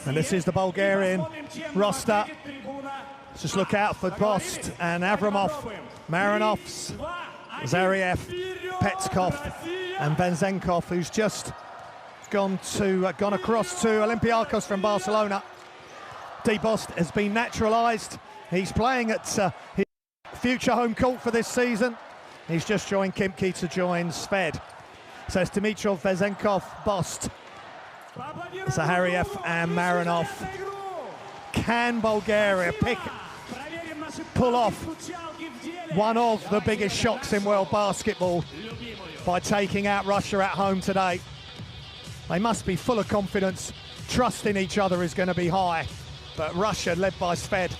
And this is the Bulgarian roster. Just look out for Bost and Avramov, Marinovs, Zariev, Petskov and Vezenkov, who's just gone across to Olympiacos from Barcelona. Bost has been naturalised. He's playing at his future home court for this season. He's just joined Khimki to join Sved. So it's Dimitrov, Vezenkov, Bost, Zahariev and Marinov. Can Bulgaria pull off one of the biggest shocks in world basketball by taking out Russia at home today? They must be full of confidence. Trust in each other is going to be high. But Russia, led by Sved,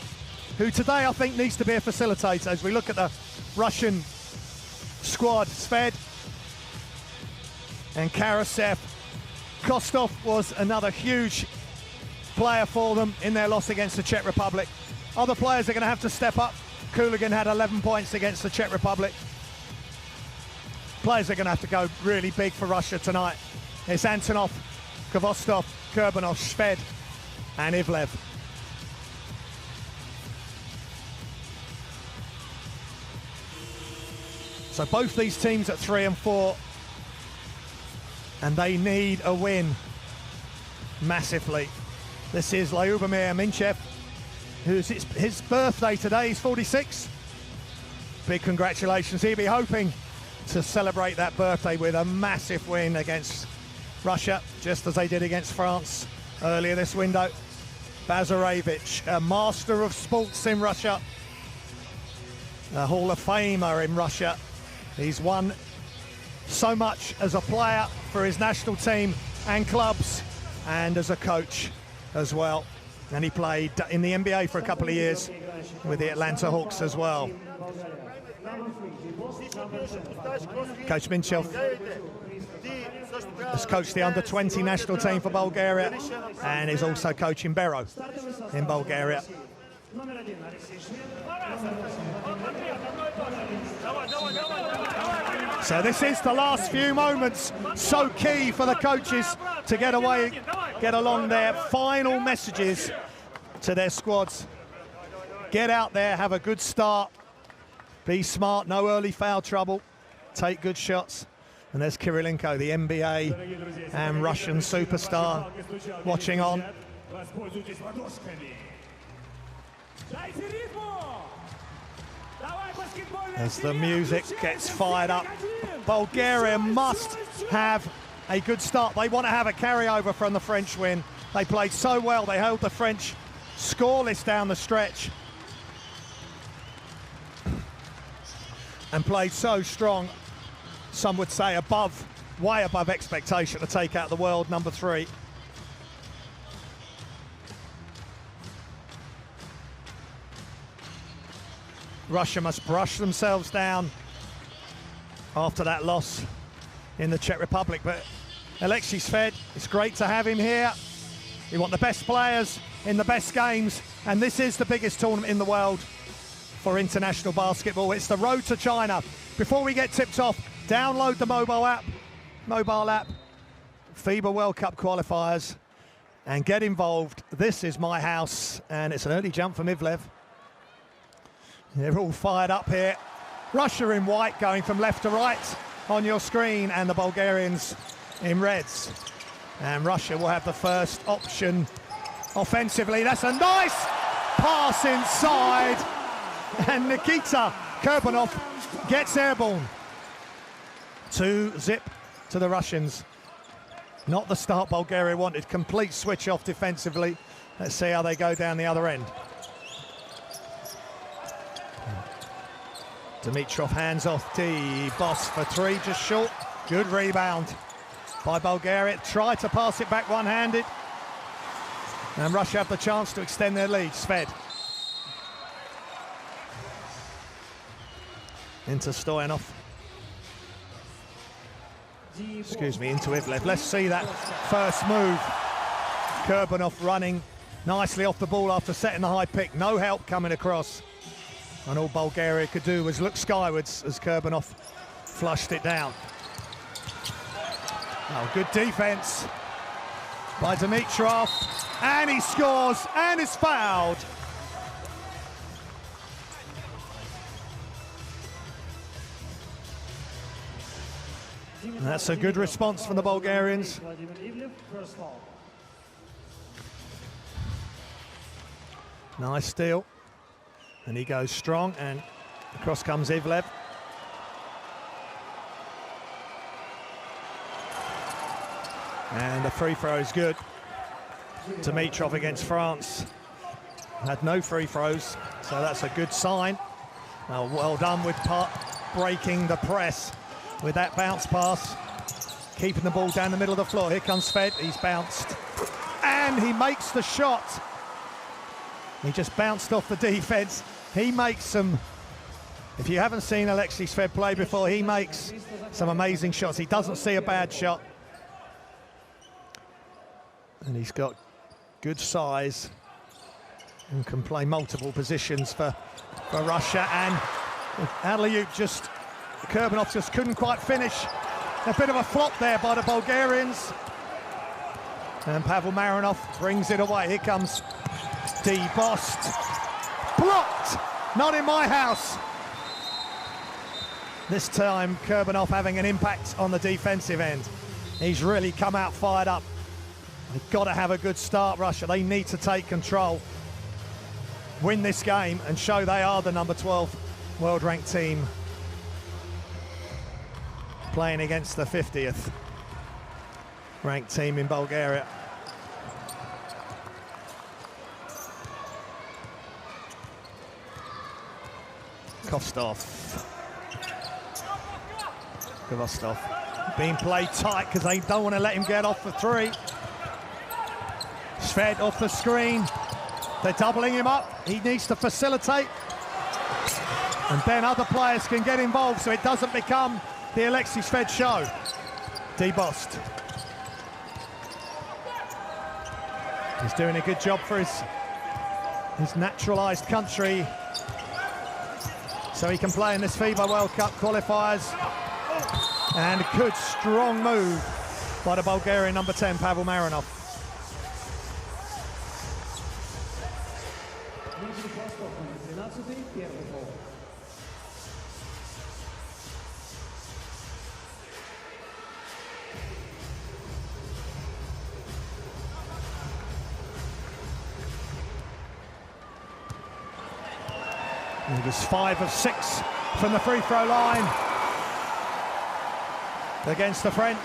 who today I think needs to be a facilitator. As we look at the Russian squad, Sved and Karasev. Kostov was another huge player for them in their loss against the Czech Republic. Other players are going to have to step up. Kuligin had 11 points against the Czech Republic. Players are going to have to go really big for Russia tonight. It's Antonov, Kvostov, Kurbanov, Sved and Ivlev. So both these teams at 3 and 4, and they need a win massively. This is Lyubomir Minchev, who's his birthday today. He's 46. Big congratulations. He'll be hoping to celebrate that birthday with a massive win against Russia, just as they did against France earlier this window. Bazarevich, a master of sports in Russia, a Hall of Famer in Russia. He's won so much as a player for his national team and clubs, and as a coach as well. And he played in the NBA for a couple of years with the Atlanta Hawks as well. Coach Minchev has coached the under-20 national team for Bulgaria and is also coaching Bero in Bulgaria. So this is the last few moments, so key for the coaches to get along their final messages to their squads. Get out there, have a good start, be smart, no early foul trouble, take good shots. And there's Kirilenko, the NBA and Russian superstar, watching on. As the music gets fired up, Bulgaria must have a good start. They want to have a carryover from the French win. They played so well. They held the French scoreless down the stretch and played so strong. Some would say way above expectation to take out the world number 3. Russia must brush themselves down after that loss in the Czech Republic. But Alexei Sved, it's great to have him here. You want the best players in the best games, and this is the biggest tournament in the world for international basketball. It's the road to China. Before we get tipped off, download the mobile app, FIBA World Cup qualifiers, and get involved. This is my house, and it's an early jump from Ivlev. They're all fired up here. Russia in white going from left to right on your screen, and the Bulgarians in reds. And Russia will have the first option offensively. That's a nice pass inside, and Nikita Kurbanov gets airborne. 2-0 to the Russians. Not the start Bulgaria wanted. Complete switch off defensively. Let's see how they go down the other end. Dimitrov hands off Bost for 3, just short. Good rebound by Bulgaria. Try to pass it back one-handed. And Russia have the chance to extend their lead. Sved. Into Stoyanov. Excuse me, into Ivlev. Let's see that first move. Kurbanov running nicely off the ball after setting the high pick. No help coming across. And all Bulgaria could do was look skywards as Kurbanov flushed it down. Oh, good defense by Dimitrov, and he scores and is fouled. And that's a good response from the Bulgarians. Nice steal. And he goes strong, and across comes Ivlev. And the free throw is good. Dimitrov against France had no free throws, so that's a good sign. Well done with breaking the press with that bounce pass, keeping the ball down the middle of the floor. Here comes Sved, he's bounced, and he makes the shot. He just bounced off the defense. He makes some, if you haven't seen Alexei Sved play before, he makes some amazing shots. He doesn't see a bad shot. And he's got good size and can play multiple positions for Russia. And alley-oop just, Kurbanov just couldn't quite finish. A bit of a flop there by the Bulgarians. And Pavel Marinov brings it away. Here comes Bost. Blocked! Not in my house. This time Kurbanov having an impact on the defensive end. He's really come out fired up. They've got to have a good start, Russia. They need to take control, win this game, and show they are the number 12 world-ranked team playing against the 50th ranked team in Bulgaria. Kovastov being played tight because they don't want to let him get off for three. Sved off the screen. They're doubling him up. He needs to facilitate. And then other players can get involved so it doesn't become the Alexei Sved show. Bost. He's doing a good job for his naturalised country, so he can play in this FIBA World Cup qualifiers. And a good, strong move by the Bulgarian number 10, Pavel Marinov. He was 5 of 6 from the free throw line against the French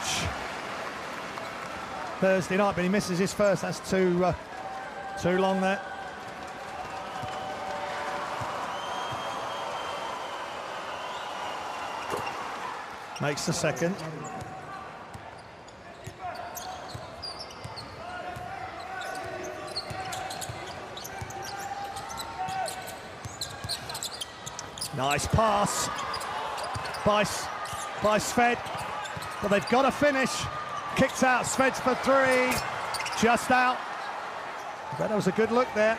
Thursday night, but he misses his first. That's too long there. Makes the second. Nice pass by Sved, but they've got to finish. Kicks out, Sved's for three, just out. But that was a good look there.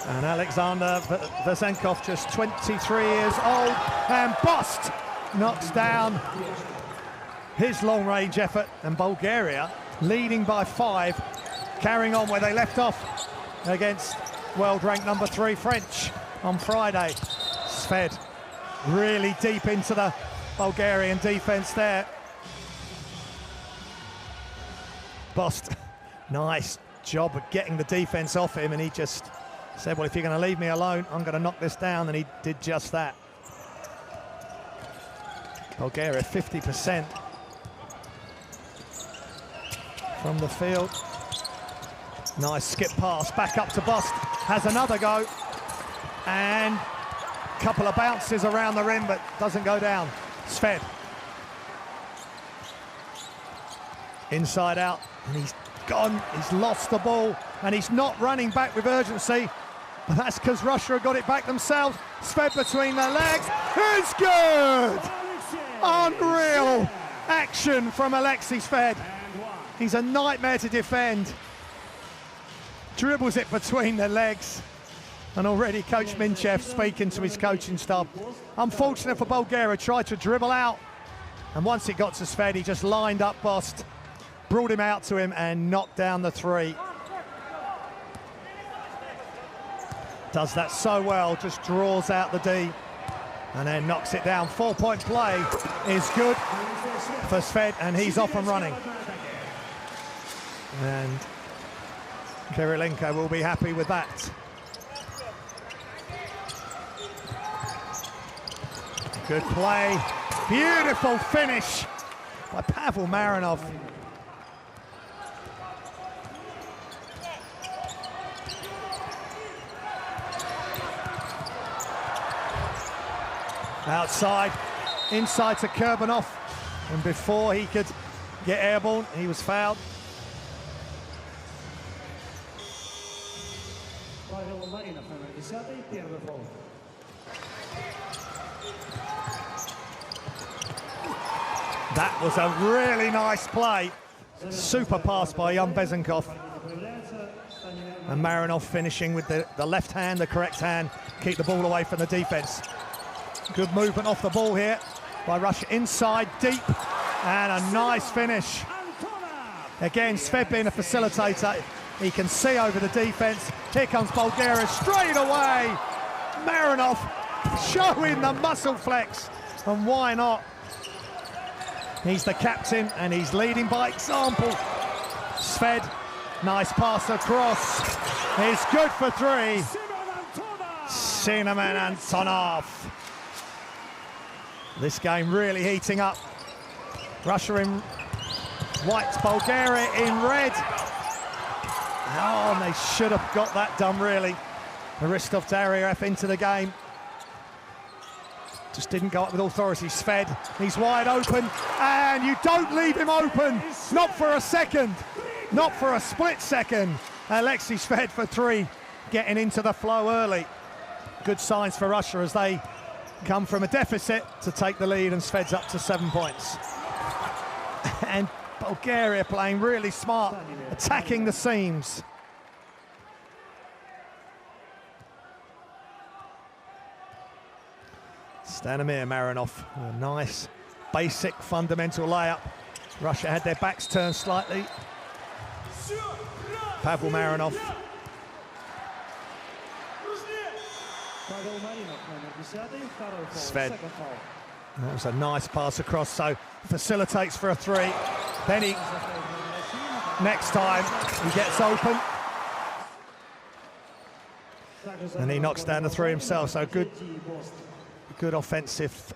And Alexander Vesenkov, just 23 years old, and Bost knocks down his long-range effort, and Bulgaria leading by 5, carrying on where they left off against world-ranked number 3 French on Friday. Sved really deep into the Bulgarian defense there. Bost, nice job of getting the defense off him, and he just said, well, if you're going to leave me alone, I'm going to knock this down, and he did just that. Bulgaria 50% from the field. Nice skip pass, back up to Bost, has another go, and a couple of bounces around the rim, but doesn't go down. Sved. Inside out, and he's gone, he's lost the ball, and he's not running back with urgency, but that's because Russia have got it back themselves. Sved between their legs, it's good! Unreal action from Alexei Sved. He's a nightmare to defend. Dribbles it between the legs, and already Coach Minchev speaking to his coaching staff. Unfortunate for Bulgaria, tried to dribble out, and once it got to Sved, he just lined up Bost brought him out to him and knocked down the three. Does that so well, just draws out the D and then knocks it down. 4-point play is good for Sved, and he's off and running. And Kirilenko will be happy with that. Good play, beautiful finish by Pavel Marinov. Outside, inside to Kurbanov, and before he could get airborne, he was fouled. That was a really nice play. Super pass by Jan Bezenkov. And Marinov finishing with the left hand, the correct hand, keep the ball away from the defense. Good movement off the ball here by Russia, inside, deep, and a nice finish. Again, Sved being a facilitator, he can see over the defense. Here comes Bulgaria straight away. Marinov showing the muscle flex, and why not? He's the captain and he's leading by example. Sved, nice pass across. It's good for three. Cinnamon Antonov. This game really heating up. Russia in white, Bulgaria in red. Oh, and they should have got that done, really. Aristov Daryev into the game. Just didn't go up with authority. Sved, he's wide open, and you don't leave him open. Not for a second, not for a split second. Alexei Sved for three, getting into the flow early. Good signs for Russia as they come from a deficit to take the lead, and Sved's up to 7 points. And Bulgaria playing really smart, attacking the seams. Stanimir Marinov, a nice, basic, fundamental layup. Russia had their backs turned slightly. Pavel Marinov. Sved. That was a nice pass across, so facilitates for a three. Then he, next time, he gets open. And he knocks down the three himself, so good offensive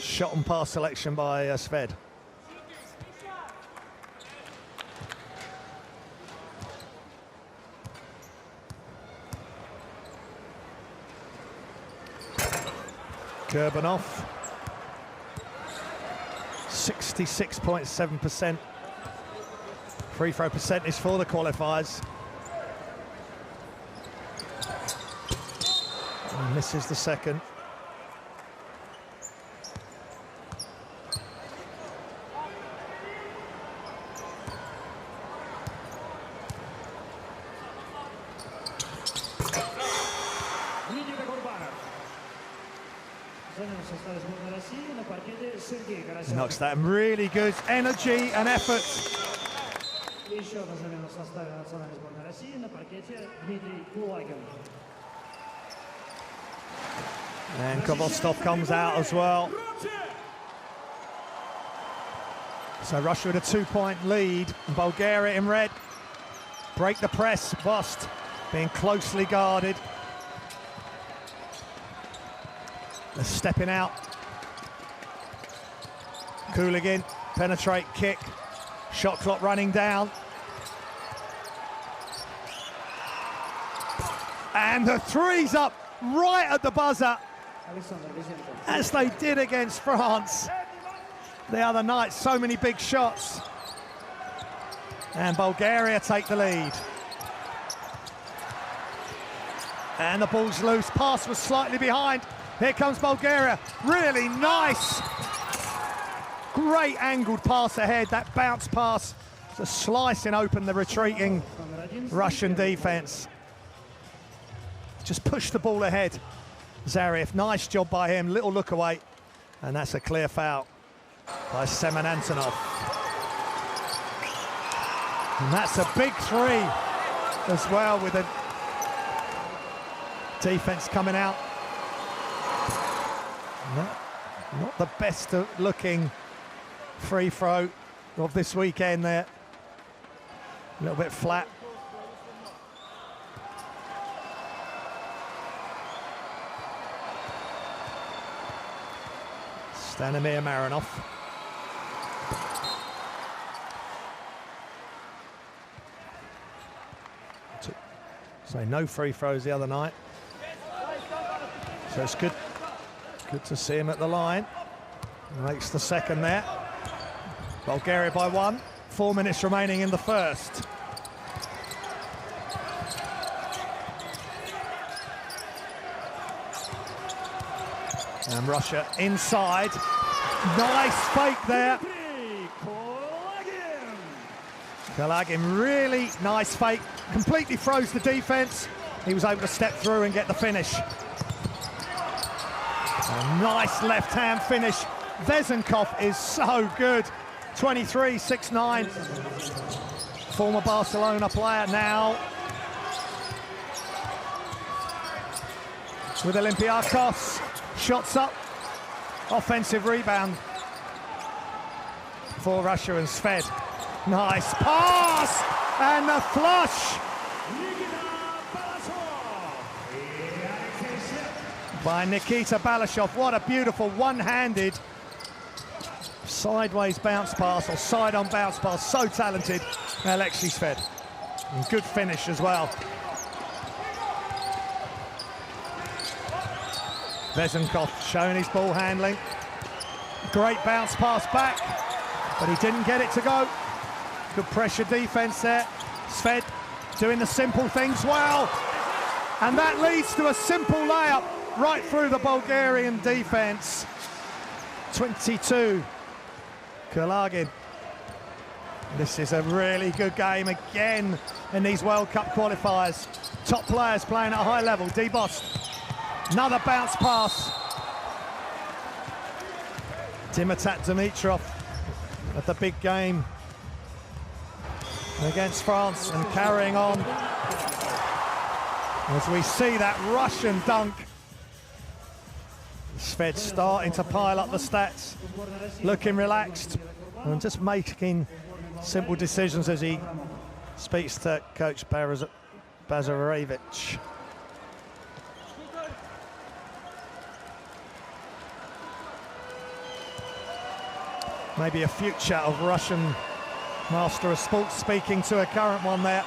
shot and pass selection by Sved. Kurbanov, 66.7% free throw percentage for the qualifiers. And misses the second. Knocks that really good energy and effort. And Kovostov comes out as well. So Russia with a 2-point lead. Bulgaria in red. Break the press. Bust being closely guarded. They're stepping out. Kuligin, penetrate, kick. Shot clock running down. And the three's up right at the buzzer, as they did against France the other night. So many big shots. And Bulgaria take the lead. And the ball's loose. Pass was slightly behind. Here comes Bulgaria. Really nice. Great angled pass ahead. That bounce pass just slicing open the retreating Russian defense. Just push the ball ahead. Zariev, nice job by him. Little look away. And that's a clear foul by Semen Antonov. And that's a big three as well, with the defense coming out. Not the best looking free throw of this weekend there. A little bit flat. Stanimir Marinov. So no free throws the other night. So it's good to see him at the line. Makes the second there. Bulgaria by 1. 4 minutes remaining in the first. And Russia inside. Nice fake there. Kalagin, really nice fake. Completely froze the defense. He was able to step through and get the finish. A nice left-hand finish. Vezenkov is so good. 23, 6'9". Former Barcelona player now with Olympiacos. Shots up. Offensive rebound for Russia and Sved. Nice pass and the flush by Nikita Balashov. What a beautiful one-handed sideways bounce pass, or side-on bounce pass. So talented, Alexei Sved. And good finish as well. Vezenkov showing his ball handling. Great bounce pass back, but he didn't get it to go. Good pressure defense there. Sved doing the simple things well. And that leads to a simple layup right through the Bulgarian defense. 22. Kalagin. This is a really good game again in these World Cup qualifiers. Top players playing at a high level. D-Bost. Another bounce pass. Dimitar Dimitrov at the big game against France and carrying on as we see that Russian dunk. Sved starting to pile up the stats, looking relaxed and just making simple decisions as he speaks to coach Bazarevich. Maybe a future of Russian master of sports speaking to a current one there.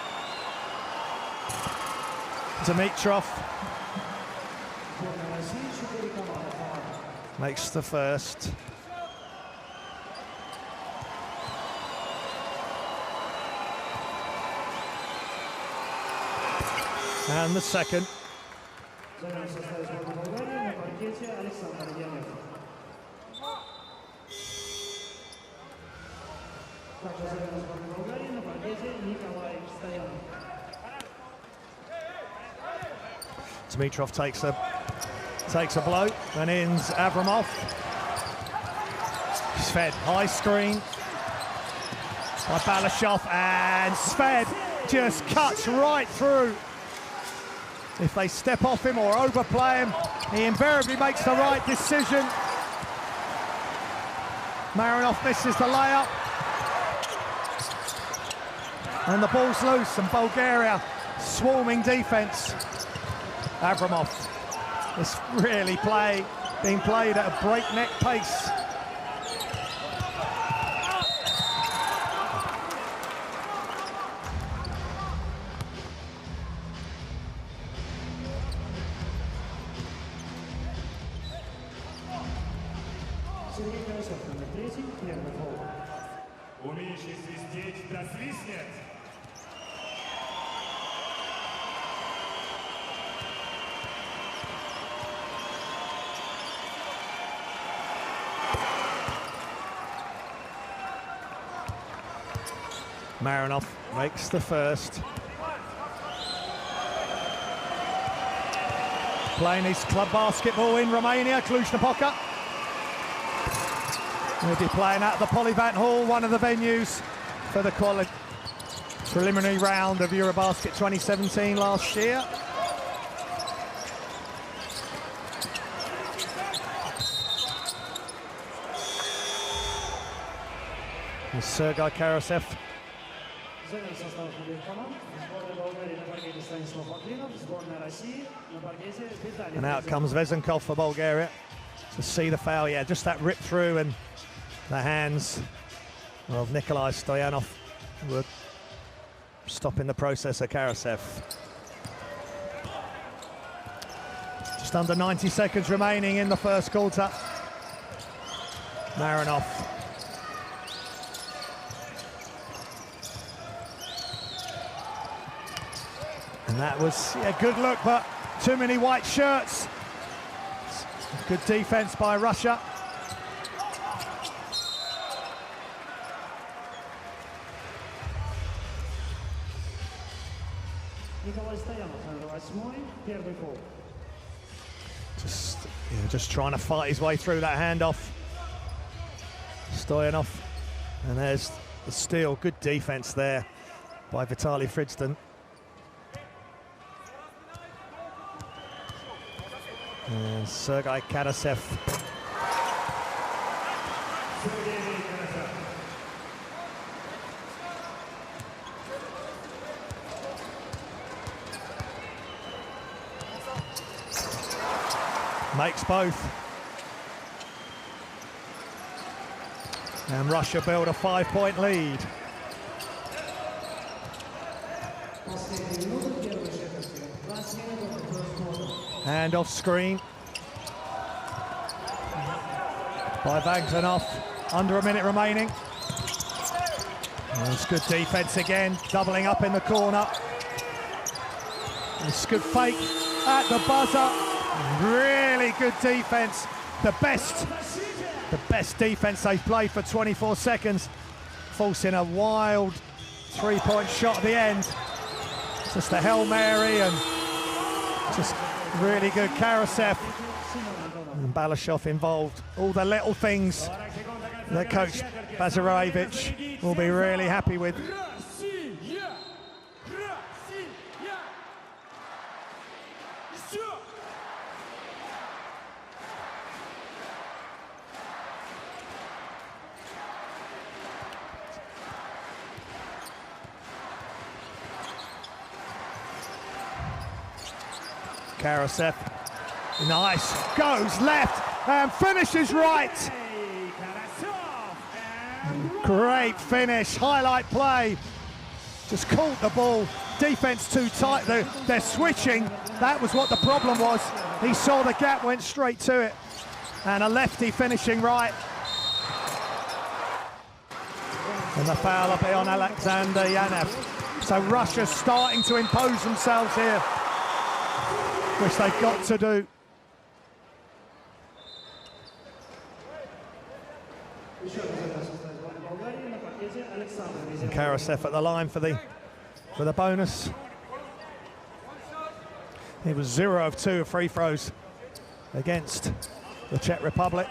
Dimitrov makes the first. And the second. Dimitrov takes a blow and ends Avramov. Sved, high screen by Balashov, and Sved just cuts right through. If they step off him or overplay him, he invariably makes the right decision. Marinov misses the layup. And the ball's loose, and Bulgaria swarming defense. Avramov, it's really being played at a breakneck pace. Умеющий свистеть, да свистнет. Marinov makes the first. Playing his club basketball in Romania, Cluj-Napoca. He'll be playing at the Polyvat Hall, one of the venues for the Preliminary round of Eurobasket 2017 last year. And Sergei Karasev. And out comes Vezenkov for Bulgaria. To see the foul, yeah, just that rip through and the hands of Nikolai Stoyanov were stopping the process of Karasev. Just under 90 seconds remaining in the first quarter. Marinov. And that was a good look, but too many white shirts. Good defense by Russia. Just trying to fight his way through that handoff. Stoyanov. And there's the steal. Good defense there by Vitaly Fridston. And Sergei Karasev. Makes both. And Russia build a 5-point lead. Hand off screen by Vagnanov. Under a minute remaining. It's good defense again, doubling up in the corner. It's good fake at the buzzer. Really good defense. The best defense they've played for 24 seconds. Forcing a wild 3-point shot at the end. Just a Hail Mary and just really good. Karasev and Balashov involved. All the little things that coach Bazarevich will be really happy with. Karasev, nice, goes left and finishes right. Great finish, highlight play. Just caught the ball, defense too tight, they're switching. That was what the problem was. He saw the gap, went straight to it. And a lefty finishing right. And the foul up here on Alexander Yanev. So Russia's starting to impose themselves here, which they've got to do. And Karasev at the line for the bonus. He was 0 of 2 free throws against the Czech Republic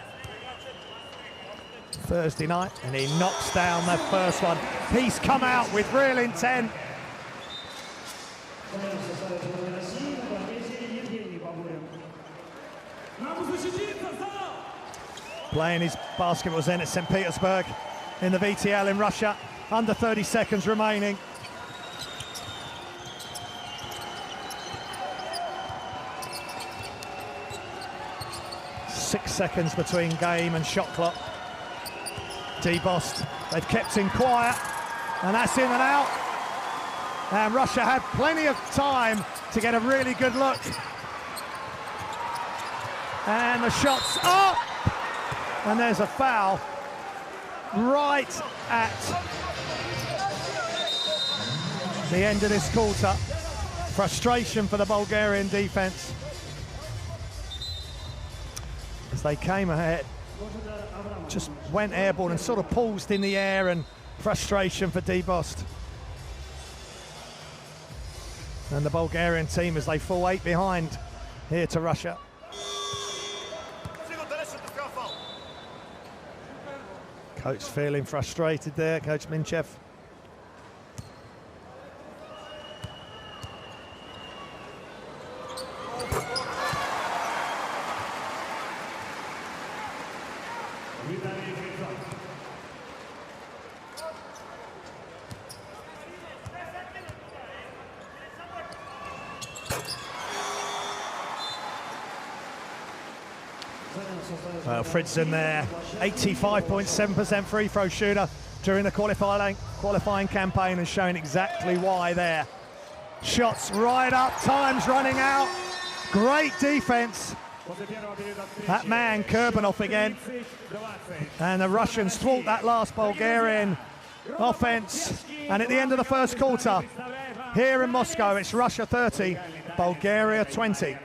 Thursday night, and he knocks down that first one. He's come out with real intent. Playing his basketball in at St. Petersburg in the VTL in Russia. Under 30 seconds remaining. Six seconds between game and shot clock. Debost, they've kept him quiet, and that's in and out. And Russia had plenty of time to get a really good look. And the shot's up! And there's a foul right at the end of this quarter. Frustration for the Bulgarian defense as they came ahead, just went airborne and sort of paused in the air, and frustration for Debost. And the Bulgarian team as they fall 8 behind here to Russia. Coach feeling frustrated there, Coach Minchev. Well, Fritzen there, 85.7% free throw shooter during the qualifying campaign, and showing exactly why there. Shots right up, time's running out. Great defense. That man, Kurbanov again. And the Russians thwart that last Bulgarian offense. And at the end of the first quarter, here in Moscow, it's Russia 30, Bulgaria 20.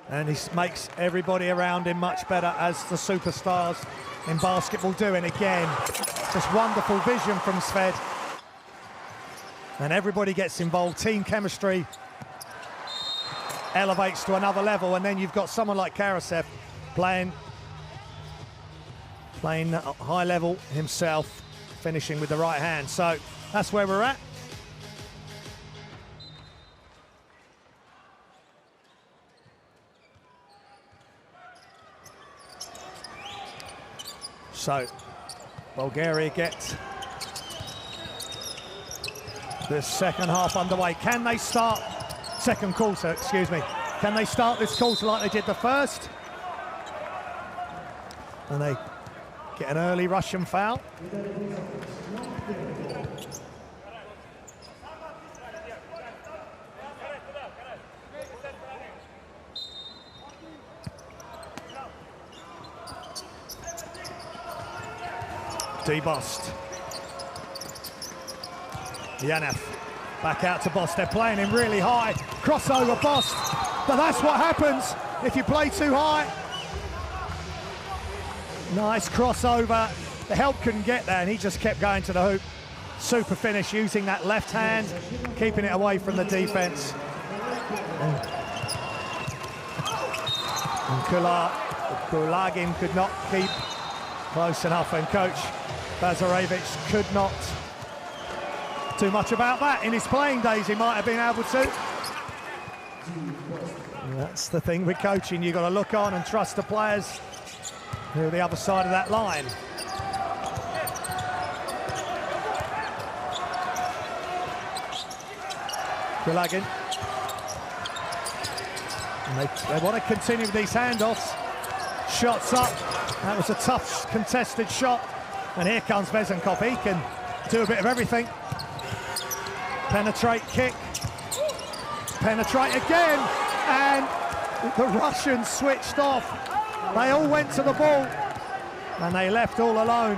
And he makes everybody around him much better, as the superstars in basketball do. And again, just wonderful vision from Sved. And everybody gets involved. Team chemistry elevates to another level. And then you've got someone like Karasev playing high level himself, finishing with the right hand. So that's where we're at. So Bulgaria get the second half underway. Can they start, second quarter, excuse me. Can they start this quarter like they did the first? And they get an early Russian foul. Bost. Yanev back out to Bost. They're playing him really high. Crossover Bost. But that's what happens if you play too high. Nice crossover. The help couldn't get there, and he just kept going to the hoop. Super finish using that left hand, keeping it away from the defense. And Kulagin could not keep close enough, and coach Bazarevich could not do much about that. In his playing days, he might have been able to. And that's the thing with coaching. You've got to look on and trust the players who are the other side of that line. Kulagin. And they want to continue with these handoffs. Shots up. That was a tough contested shot. And here comes Vezenkov. He can do a bit of everything. Penetrate, kick. Penetrate again. And the Russians switched off. They all went to the ball. And they left all alone.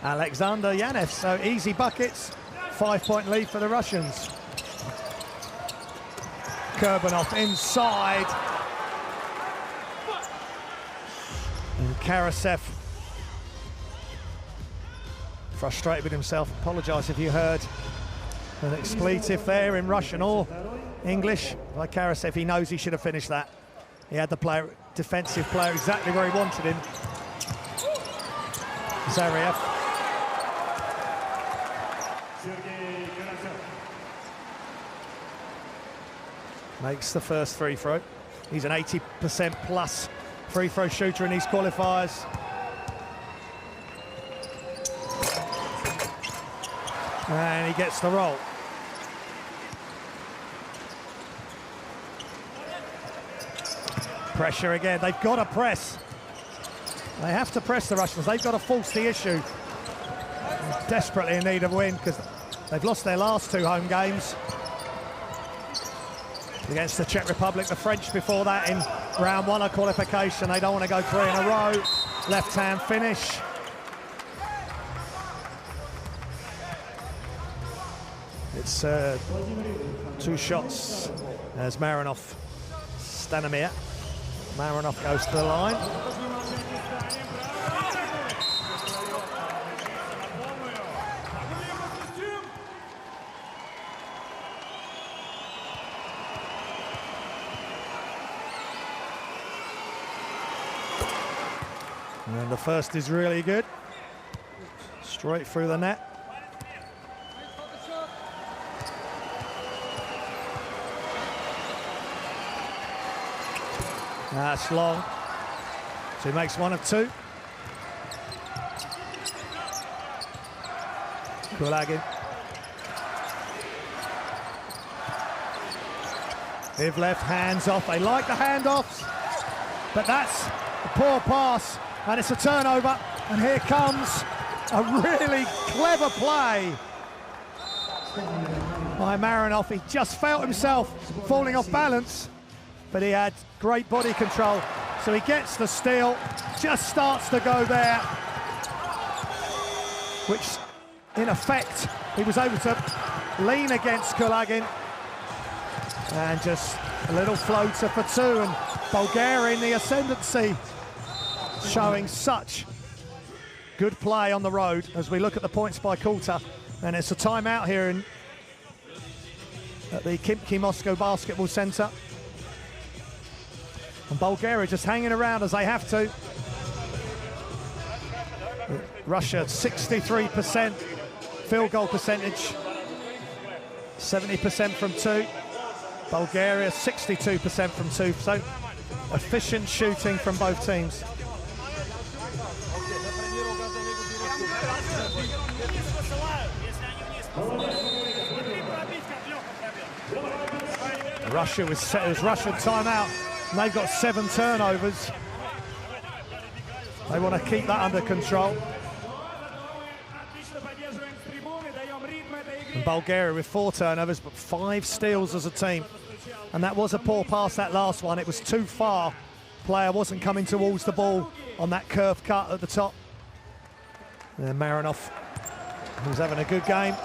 Alexander Yanev. So easy buckets. 5-point lead for the Russians. Kurbanov inside. And Karasev, frustrated with himself. Apologise if you heard an expletive there in Russian or English. Like Karasev, he knows he should have finished that. He had the player, defensive player, exactly where he wanted him. Zariev. Makes the first free throw. He's an 80% plus free throw shooter in these qualifiers. And he gets the roll. Pressure again. They've got to press. They have to press the Russians. They've got to force the issue. They're desperately in need of a win because they've lost their last two home games. Against the Czech Republic, the French before that in round one of qualification. They don't want to go three in a row. Left-hand finish. It's two shots as Marinov, Stanomir. Marinov goes to the line. And the first is really good. Straight through the net. That's long. So he makes one of two. Kulagin. Ivlev hands off. They like the handoffs, but that's a poor pass, and it's a turnover. And here comes a really clever play by Marinov. He just felt himself falling off balance, but he had great body control. So he gets the steal, just starts to go there, which in effect, he was able to lean against Kulagin. And just a little floater for two, and Bulgaria in the ascendancy, showing such good play on the road as we look at the points by quarter. And it's a timeout here at the Khimki Moscow Basketball Centre. And Bulgaria just hanging around as they have to. Russia 63% field goal percentage, 70% from two. Bulgaria 62% from two, so efficient shooting from both teams. Russia was Russian timeout, and they've got 7 turnovers. They want to keep that under control. And Bulgaria with 4 turnovers, but 5 steals as a team. And that was a poor pass, that last one. It was too far. Player wasn't coming towards the ball on that curved cut at the top. And Marinov, who's having a good game,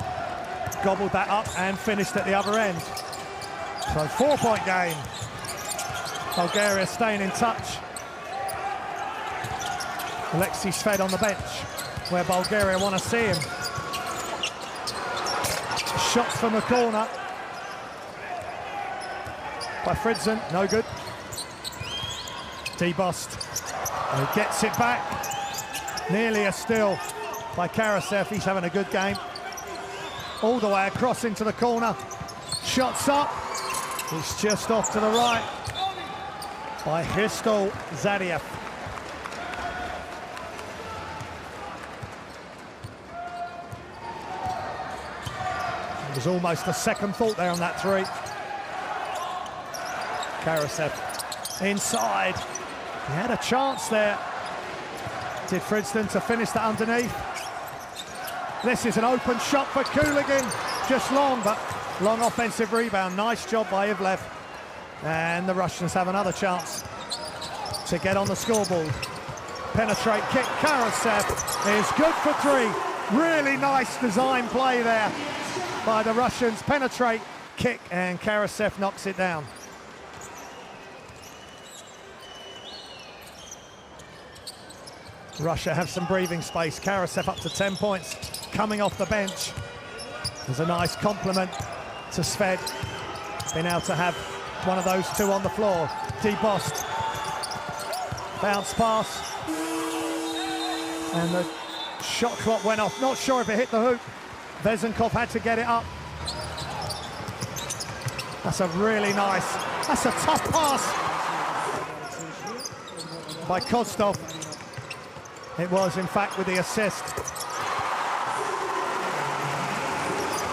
gobbled that up and finished at the other end. So 4-point game. Bulgaria staying in touch. Alexei Shved on the bench, where Bulgaria want to see him. Shots from the corner by Fridzon, no good. Debost, he gets it back. Nearly a steal by Karasev. He's having a good game. All the way across into the corner. Shots up. He's just off to the right by Hristol Zadiev. It was almost a second thought there on that three. Karasev inside. He had a chance there. Did Fridzon to finish that underneath. This is an open shot for Kulagin. Just long, but long offensive rebound. Nice job by Ivlev. And the Russians have another chance to get on the scoreboard. Penetrate kick. Karasev is good for 3. Really nice design play there by the Russians. Penetrate kick, and Karasev knocks it down. Russia have some breathing space. Karasev up to 10 points, coming off the bench. There's a nice compliment to Shved. Been able to have one of those 2 on the floor. Debost. Bounce pass. And the shot clock went off. Not sure if it hit the hoop. Vezenkov had to get it up. That's a really nice, that's a tough pass by Kostov. It was, in fact, with the assist.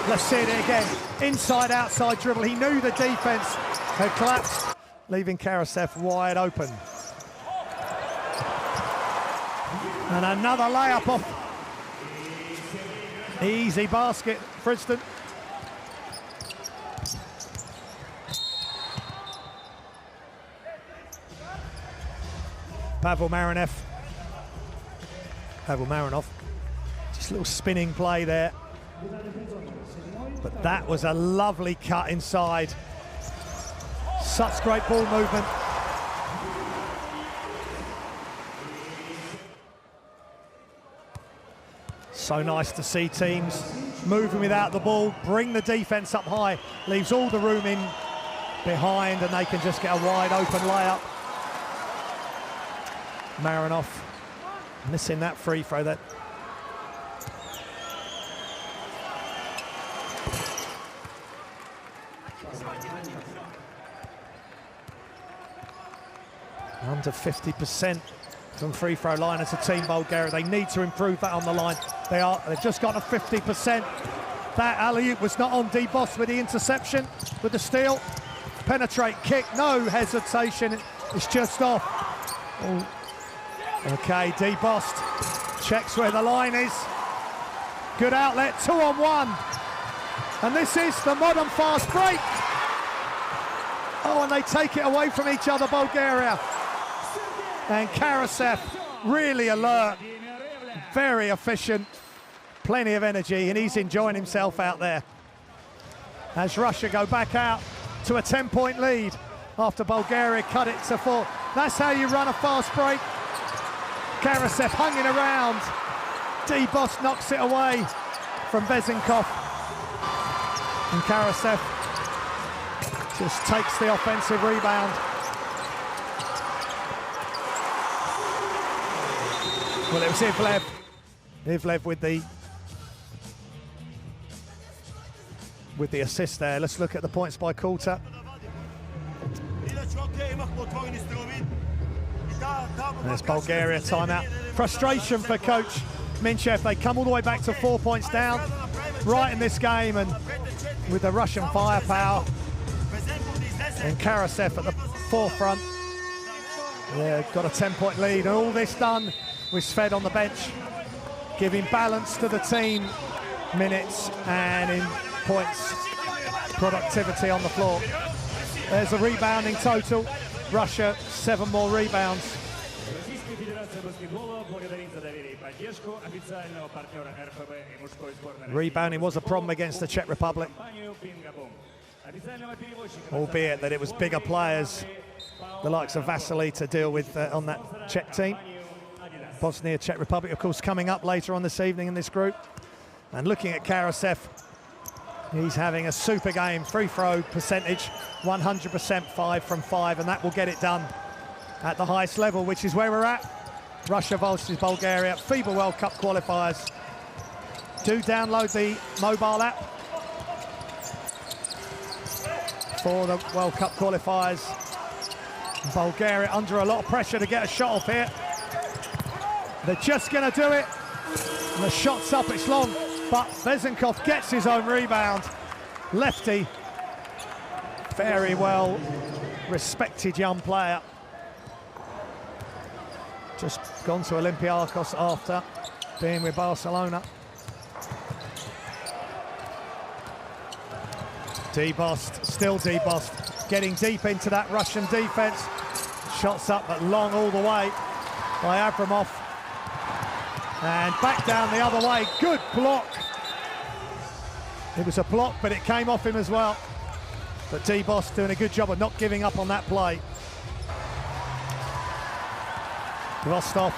Let's see it again. Inside, outside dribble. He knew the defense had collapsed, leaving Karasev wide open. And another layup off. Easy basket, Fridzon. Pavel Marinov. Just a little spinning play there. But that was a lovely cut inside. Such great ball movement. So nice to see teams moving without the ball, bring the defense up high, leaves all the room in behind, and they can just get a wide open layup. Marinov missing that free throw. That under 50% from free throw line as a team, Bulgaria. They need to improve that on the line. They've just got to 50%. That alley-oop was not on Debost with the interception, with the steal. penetrate kick, no hesitation, it's just off. Oh. Okay, Debost checks where the line is. Good outlet, 2-on-1. And this is the modern fast break. Oh, and they take it away from each other, Bulgaria. And Karasev, really alert, very efficient, plenty of energy, and he's enjoying himself out there. As Russia go back out to a 10-point lead after Bulgaria cut it to 4. That's how you run a fast break. Karasev hanging around. Debost knocks it away from Vezenkov. And Karasev just takes the offensive rebound. Well, it was Ivlev. Ivlev with the assist there. Let's look at the points by quarter. There's Bulgaria timeout. Frustration for coach Minchev. They come all the way back to 4 points down right in this game, and with the Russian firepower and Karasev at the forefront, yeah, got a 10-point lead, and all this done with Sved on the bench, giving balance to the team, minutes and in points productivity on the floor. There's a rebounding total. Russia 7 more rebounds. Rebounding was a problem against the Czech Republic, albeit that it was bigger players, the likes of Vasily, to deal with on that Czech team. Bosnia, Czech Republic, of course, coming up later on this evening in this group. And looking at Karasev, he's having a super game. Free throw percentage, 100%, 5 from 5, and that will get it done at the highest level, which is where we're at. Russia versus Bulgaria, FIBA World Cup qualifiers. Do download the mobile app for the World Cup qualifiers. Bulgaria under a lot of pressure to get a shot off here. They're just going to do it. And the shot's up, it's long, but Vezenkov gets his own rebound. Lefty, very well respected young player. Just gone to Olympiacos after being with Barcelona. Debost, still Debost, getting deep into that Russian defense. Shots up but long all the way by Abramov. And back down the other way, good block. It was a block, but it came off him as well. But Debost doing a good job of not giving up on that play. Rostov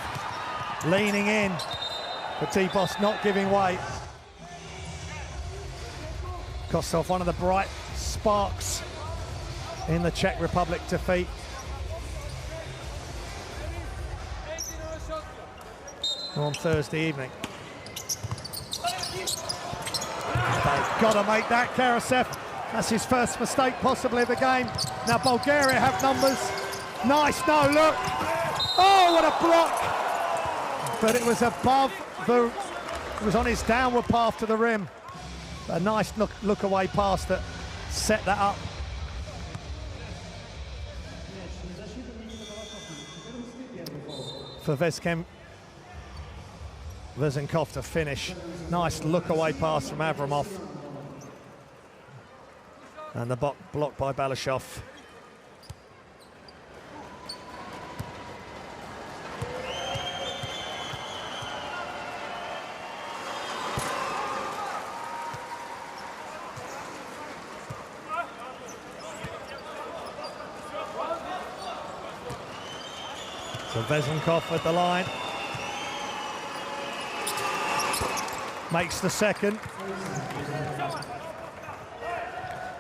leaning in, but Debost not giving way. Kostov, one of the bright sparks in the Czech Republic defeat. On Thursday evening. They've got to make that, Karasev. That's his first mistake possibly of the game. Now Bulgaria have numbers. Nice, no look. Oh, what a block! But it was above the, it was on his downward path to the rim. A nice look away pass that set that up. For Vezenkov to finish. Nice look away pass from Avramov. And the block by Balashov. So Vezenkov at the line. Makes the second.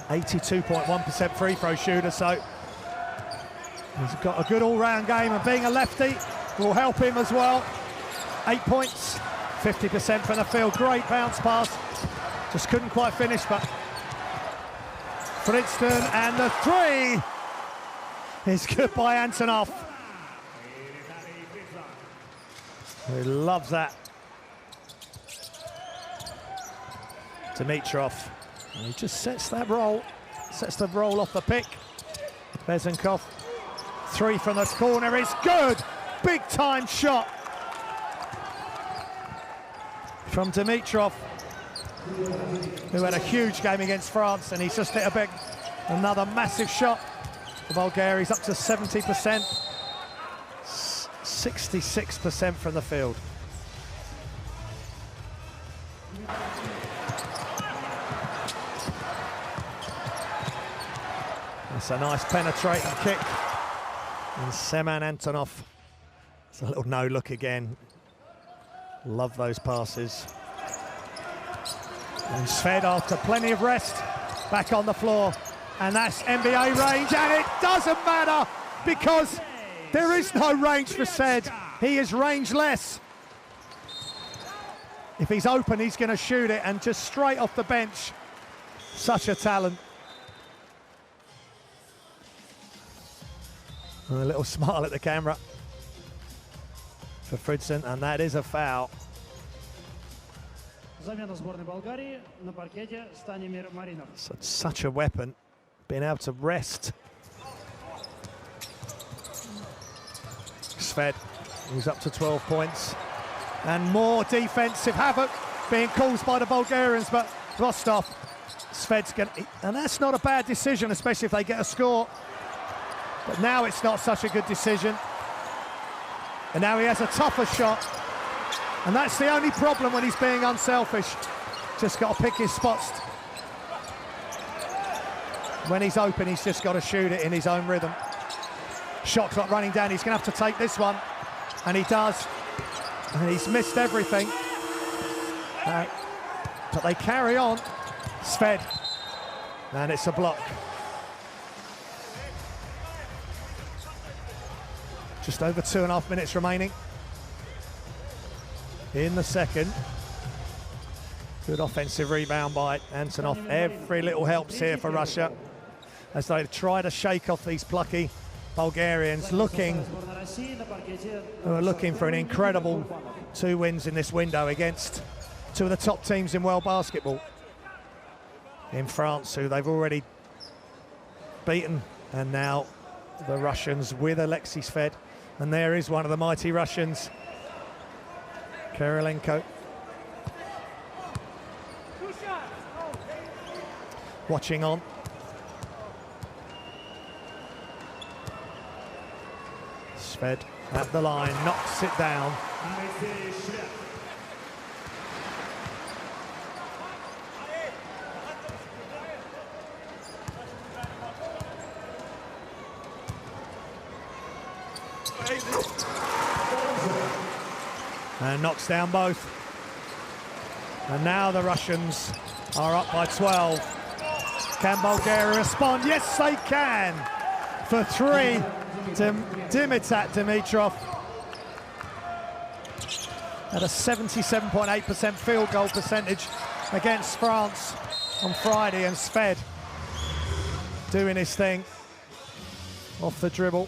82.1% free throw shooter, so he's got a good all-round game, and being a lefty will help him as well. 8 points, 50% from the field. Great bounce pass. Just couldn't quite finish, but Fritzton, and the three is good by Antonov. He loves that. Dimitrov, and he just sets that roll, sets the roll off the pick. Bezenkov, 3 from the corner is good. Big time shot from Dimitrov, who had a huge game against France, and he's just hit another massive shot for Bulgaria. He's up to 70%, 66% from the field. That's a nice penetrating kick. And Seman Antonov. It's a little no-look again. Love those passes. And Sved, after plenty of rest, back on the floor. And that's NBA range, and it doesn't matter because there is no range for Sved. He is rangeless. If he's open, he's going to shoot it, and just straight off the bench. Such a talent. And a little smile at the camera for Fridson, and that is a foul. Such a weapon, being able to rest. Sved, who's up to 12 points. And more defensive havoc being caused by the Bulgarians, but Rostov, Sved's going to... And that's not a bad decision, especially if they get a score. But now it's not such a good decision. And now he has a tougher shot. And that's the only problem when he's being unselfish. Just got to pick his spots. When he's open, he's just got to shoot it in his own rhythm. Shot clock running down. He's going to have to take this one. And he does. And he's missed everything. But they carry on. Sved. And it's a block. Just over 2.5 minutes remaining in the second. Good offensive rebound by Antonov. Every little helps here for Russia as they try to shake off these plucky Bulgarians, who are looking for an incredible 2 wins in this window against 2 of the top teams in world basketball. In France, who they've already beaten, and now the Russians with Alexei Sved. And there is one of the mighty Russians, Kirilenko. Watching on. Sved at the line, knocks it down. And knocks down both. And now the Russians are up by 12. Can Bulgaria respond? Yes, they can. For 3, Dimitar Dimitrov at a 77.8% field goal percentage against France on Friday, and Sved doing his thing off the dribble.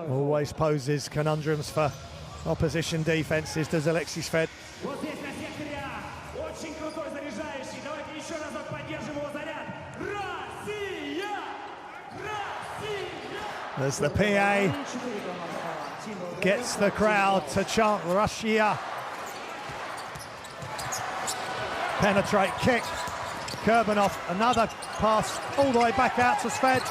Always poses conundrums for opposition defenses, does Alexei Sved. As the PA gets the crowd to chant Russia. Penetrate kick. Kurbanov, another pass all the way back out to Sved.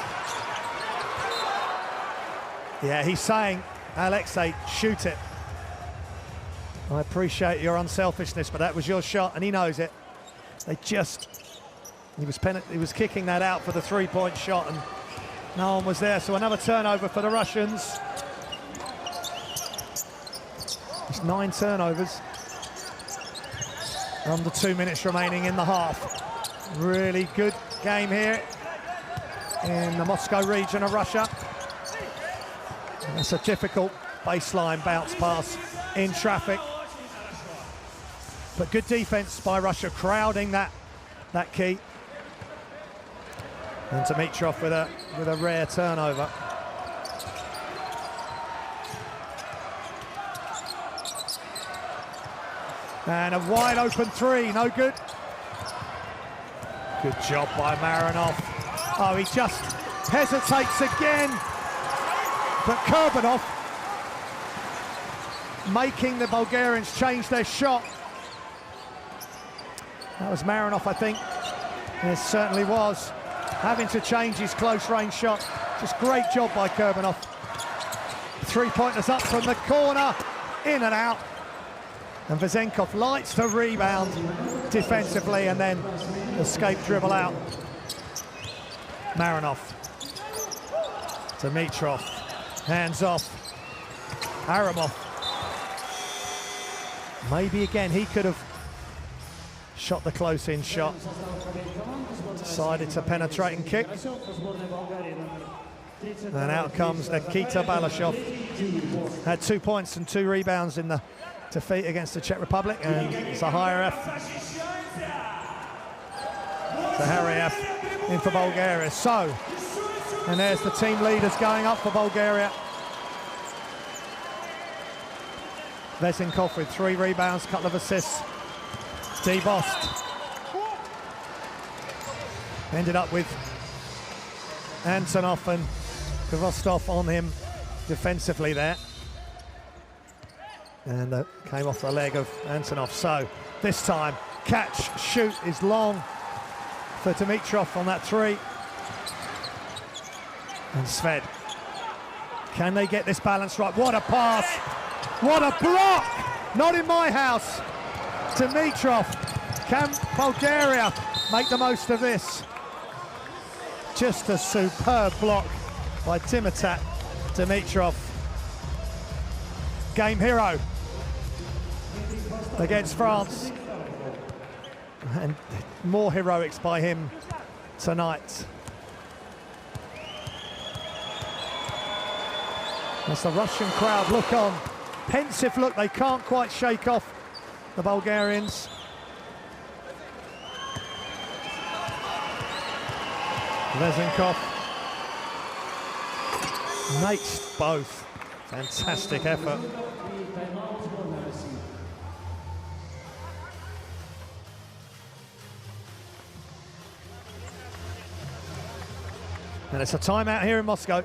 Yeah, he's saying, Alexei, shoot it. I appreciate your unselfishness, but that was your shot, and he knows it. He was kicking that out for the 3-point shot, and no one was there, so another turnover for the Russians. It's 9 turnovers. Under 2 minutes remaining in the half. Really good game here in the Moscow region of Russia. It's a difficult baseline bounce pass in traffic. But good defense by Russia, crowding that key. And Dimitrov with a rare turnover. And a wide open 3, no good. Good job by Marinov. Oh, he just hesitates again. But Kurbanov making the Bulgarians change their shot. That was Marinov, I think. It certainly was. Having to change his close-range shot. Just great job by Kurbanov. Three-pointers up from the corner, in and out. And Vezenkov lights the rebound defensively and then escape dribble out. Marinov. Dimitrov. Hands off. Aramov. Maybe again he could have shot the close-in shot. Decided to penetrate and kick. And out comes Nikita Balashov. Had 2 points and 2 rebounds in the defeat against the Czech Republic, and Zaharev in for Bulgaria. So, and there's the team leaders going up for Bulgaria. Vezenkov with 3 rebounds, couple of assists. Debost ended up with Antonov and Vostov on him defensively there. And came off the leg of Antonov. So this time, catch, shoot is long for Dimitrov on that 3. And Sved. Can they get this balance right? What a pass! What a block! Not in my house. Dimitrov. Can Bulgaria make the most of this? Just a superb block by Timotat Dimitrov. Game hero against France. And more heroics by him tonight. As the Russian crowd look on, pensive look, they can't quite shake off the Bulgarians. Vezenkov makes both. Fantastic effort. And it's a timeout here in Moscow.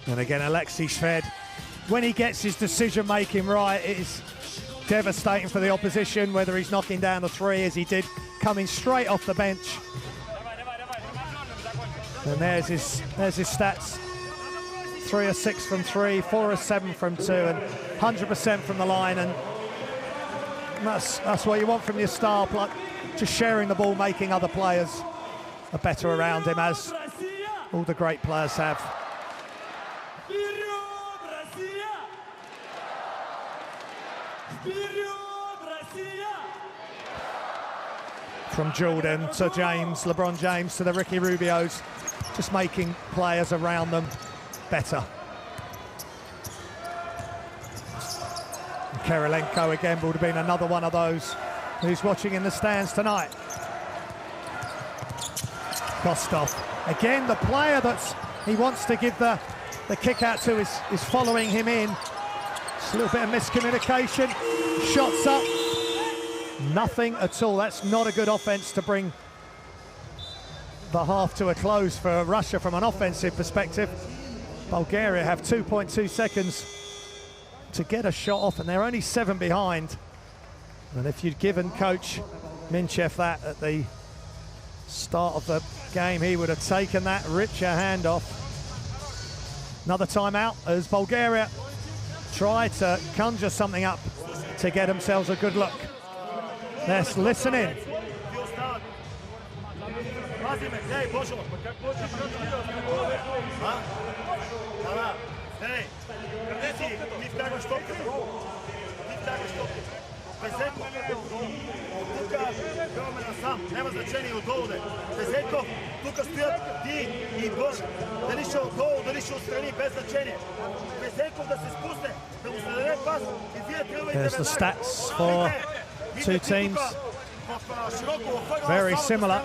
And again, Alexei Shved, when he gets his decision-making right, it is devastating for the opposition, whether he's knocking down the 3 as he did, coming straight off the bench. And there's his stats. 3 of 6 from 3, 4 of 7 from 2, and 100% from the line. And that's what you want from your star, just sharing the ball, making other players better around him, as all the great players have. From Jordan to James, LeBron James to the Ricky Rubios, just making players around them better. And Kirilenko again would have been another one of those who's watching in the stands tonight. Kostov, again the player that he wants to give the kick out to is following him in. Just a little bit of miscommunication, shots up. Nothing at all. That's not a good offense to bring the half to a close for Russia from an offensive perspective. Bulgaria have 2.2 seconds to get a shot off, and they're only 7 behind. And if you'd given Coach Minchev that at the start of the game, he would have taken that richer handoff. Another timeout as Bulgaria try to conjure something up to get themselves a good look. Let's listen in. Bezeko, tuka veoma sam, nema značenja od ovde. Bezeko, tuka stoят ti i Bož, дали ще отдолу, дали ще отстрани, без значение. Безeko да се спусне, да му се даде пас и вие тръгвайте There's the stats for two teams. Very similar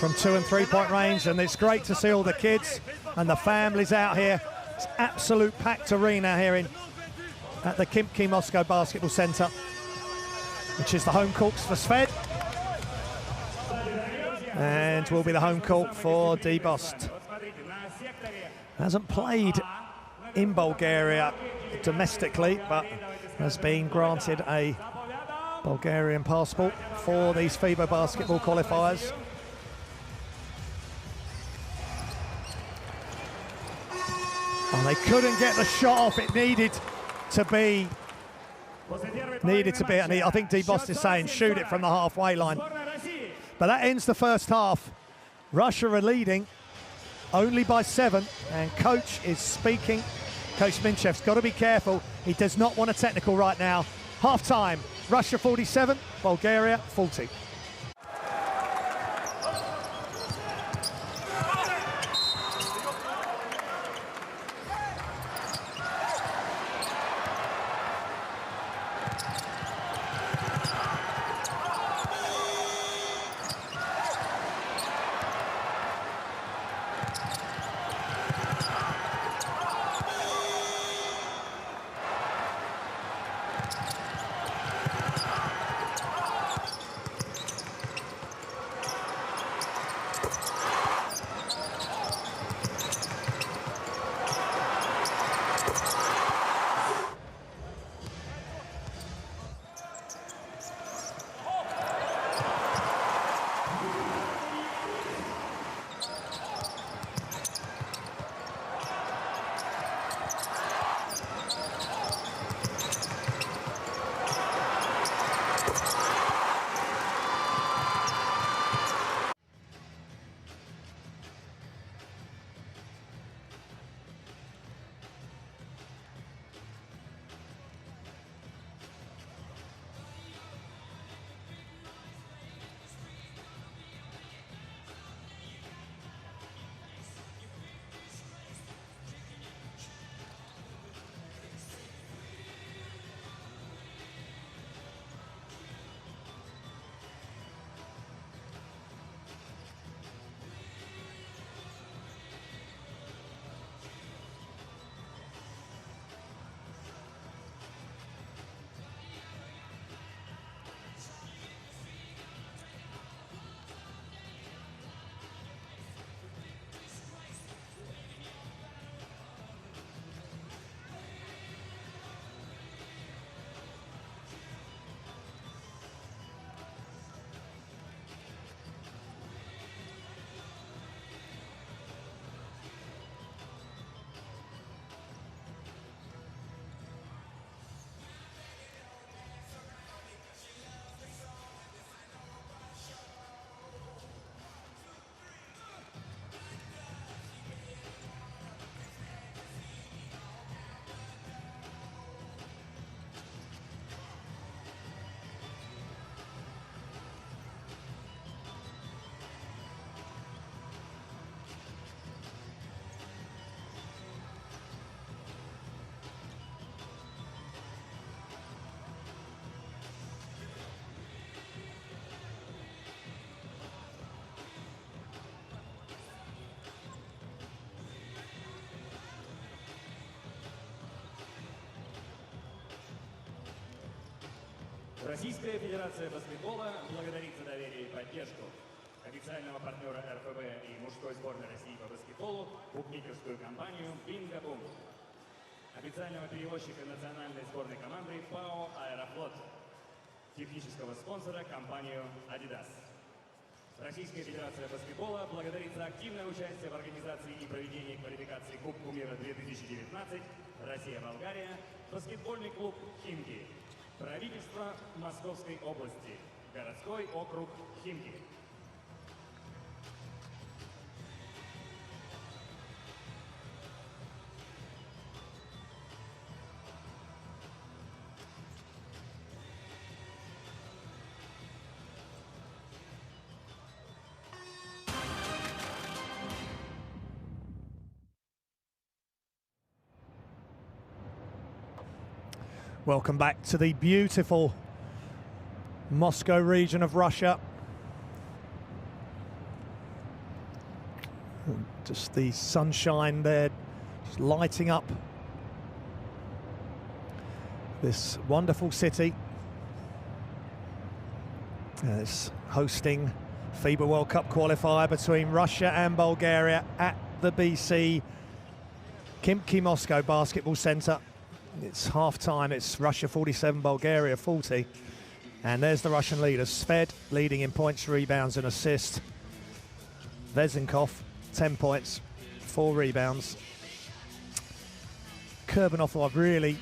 from 2 and 3 point range, and it's great to see all the kids and the families out here. It's absolute packed arena here at the Khimki Moscow Basketball Centre, which is the home courts for Sved, and will be the home court for D-Bost. Hasn't played in Bulgaria domestically, but has been granted a Bulgarian passport for these FIBA basketball qualifiers. And they couldn't get the shot off it needed to be, and I think D-Bost is saying shoot it from the halfway line. But that ends the first half. Russia are leading only by 7, and coach is speaking. Coach Minchev's got to be careful. He does not want a technical right now. Half time, Russia 47, Bulgaria 40. Российская Федерация баскетбола благодарит за доверие и поддержку официального партнера РФБ и мужской сборной России по баскетболу, букмекерскую компанию «Бинго-Бум», официального перевозчика национальной сборной команды ПАО «Аэрофлот», технического спонсора компанию «Адидас». Российская Федерация баскетбола благодарит за активное участие в организации и проведении квалификации Кубку мира 2019 «Россия-Болгария», баскетбольный клуб «Химки», правительство Московской области, городской округ Химки. Welcome back to the beautiful Moscow region of Russia. Just the sunshine there, just lighting up this wonderful city. It's hosting FIBA World Cup qualifier between Russia and Bulgaria at the BC Khimki Moscow Basketball Centre. It's half-time, it's Russia 47, Bulgaria 40. And there's the Russian leaders. Sved leading in points, rebounds and assists. Vezenkov, 10 points, 4 rebounds. Kurbanov, I really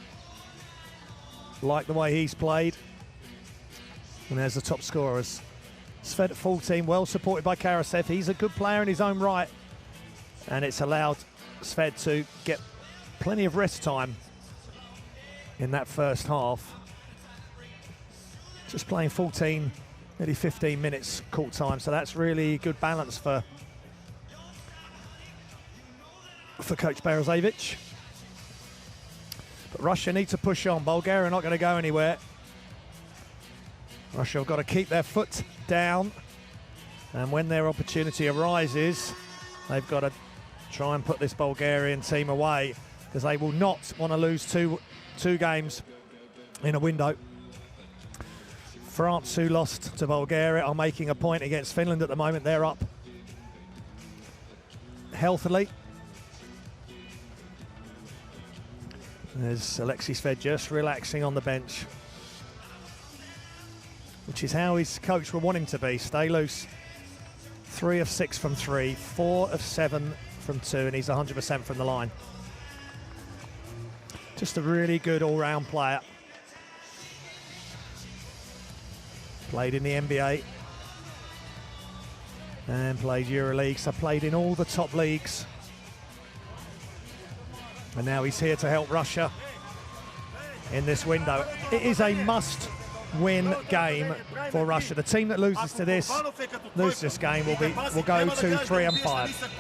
like the way he's played. And there's the top scorers. Sved at 14, well supported by Karasev. He's a good player in his own right. And it's allowed Sved to get plenty of rest time in that first half. Just playing 14, nearly 15 minutes court time, so that's really good balance for Coach Berezevich. But Russia need to push on. Bulgaria are not going to go anywhere. Russia have got to keep their foot down, and when their opportunity arises, they've got to try and put this Bulgarian team away, because they will not want to lose two games in a window. France, who lost to Bulgaria, are making a point against Finland at the moment. They're up healthily. There's Alexei Sved just relaxing on the bench, which is how his coach will want him to be. Stay loose. 3 of 6 from 3, 4 of 7 from 2, and he's 100% from the line. Just a really good all-round player. Played in the NBA and played EuroLeague, so played in all the top leagues. And now he's here to help Russia in this window. It is a must-win game for Russia. The team that loses this game will go to 3 and 5.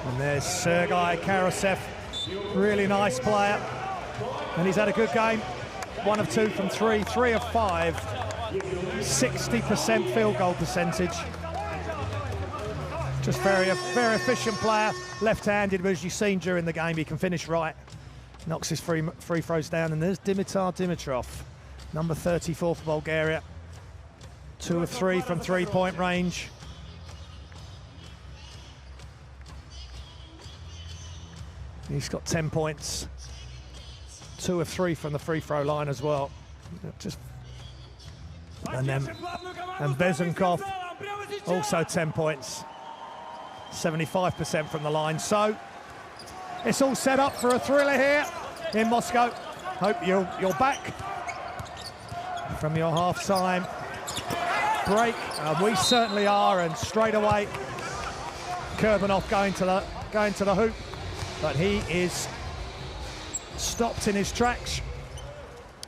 And there's Sergei Karasev, really nice player, and he's had a good game. 1 of 2 from 3, 3 of 5, 60% field goal percentage. Just very efficient player, left-handed, but as you've seen during the game, he can finish right. Knocks his free throws down, and there's Dimitar Dimitrov, number 34 for Bulgaria. 2 of 3 from three-point range. He's got 10 points. 2 of 3 from the free throw line as well. And Vezenkov, also 10 points. 75% from the line. So it's all set up for a thriller here in Moscow. Hope you're back from your half-time break. We certainly are, and straight away Kurbanov going to the hoop, but he is stopped in his tracks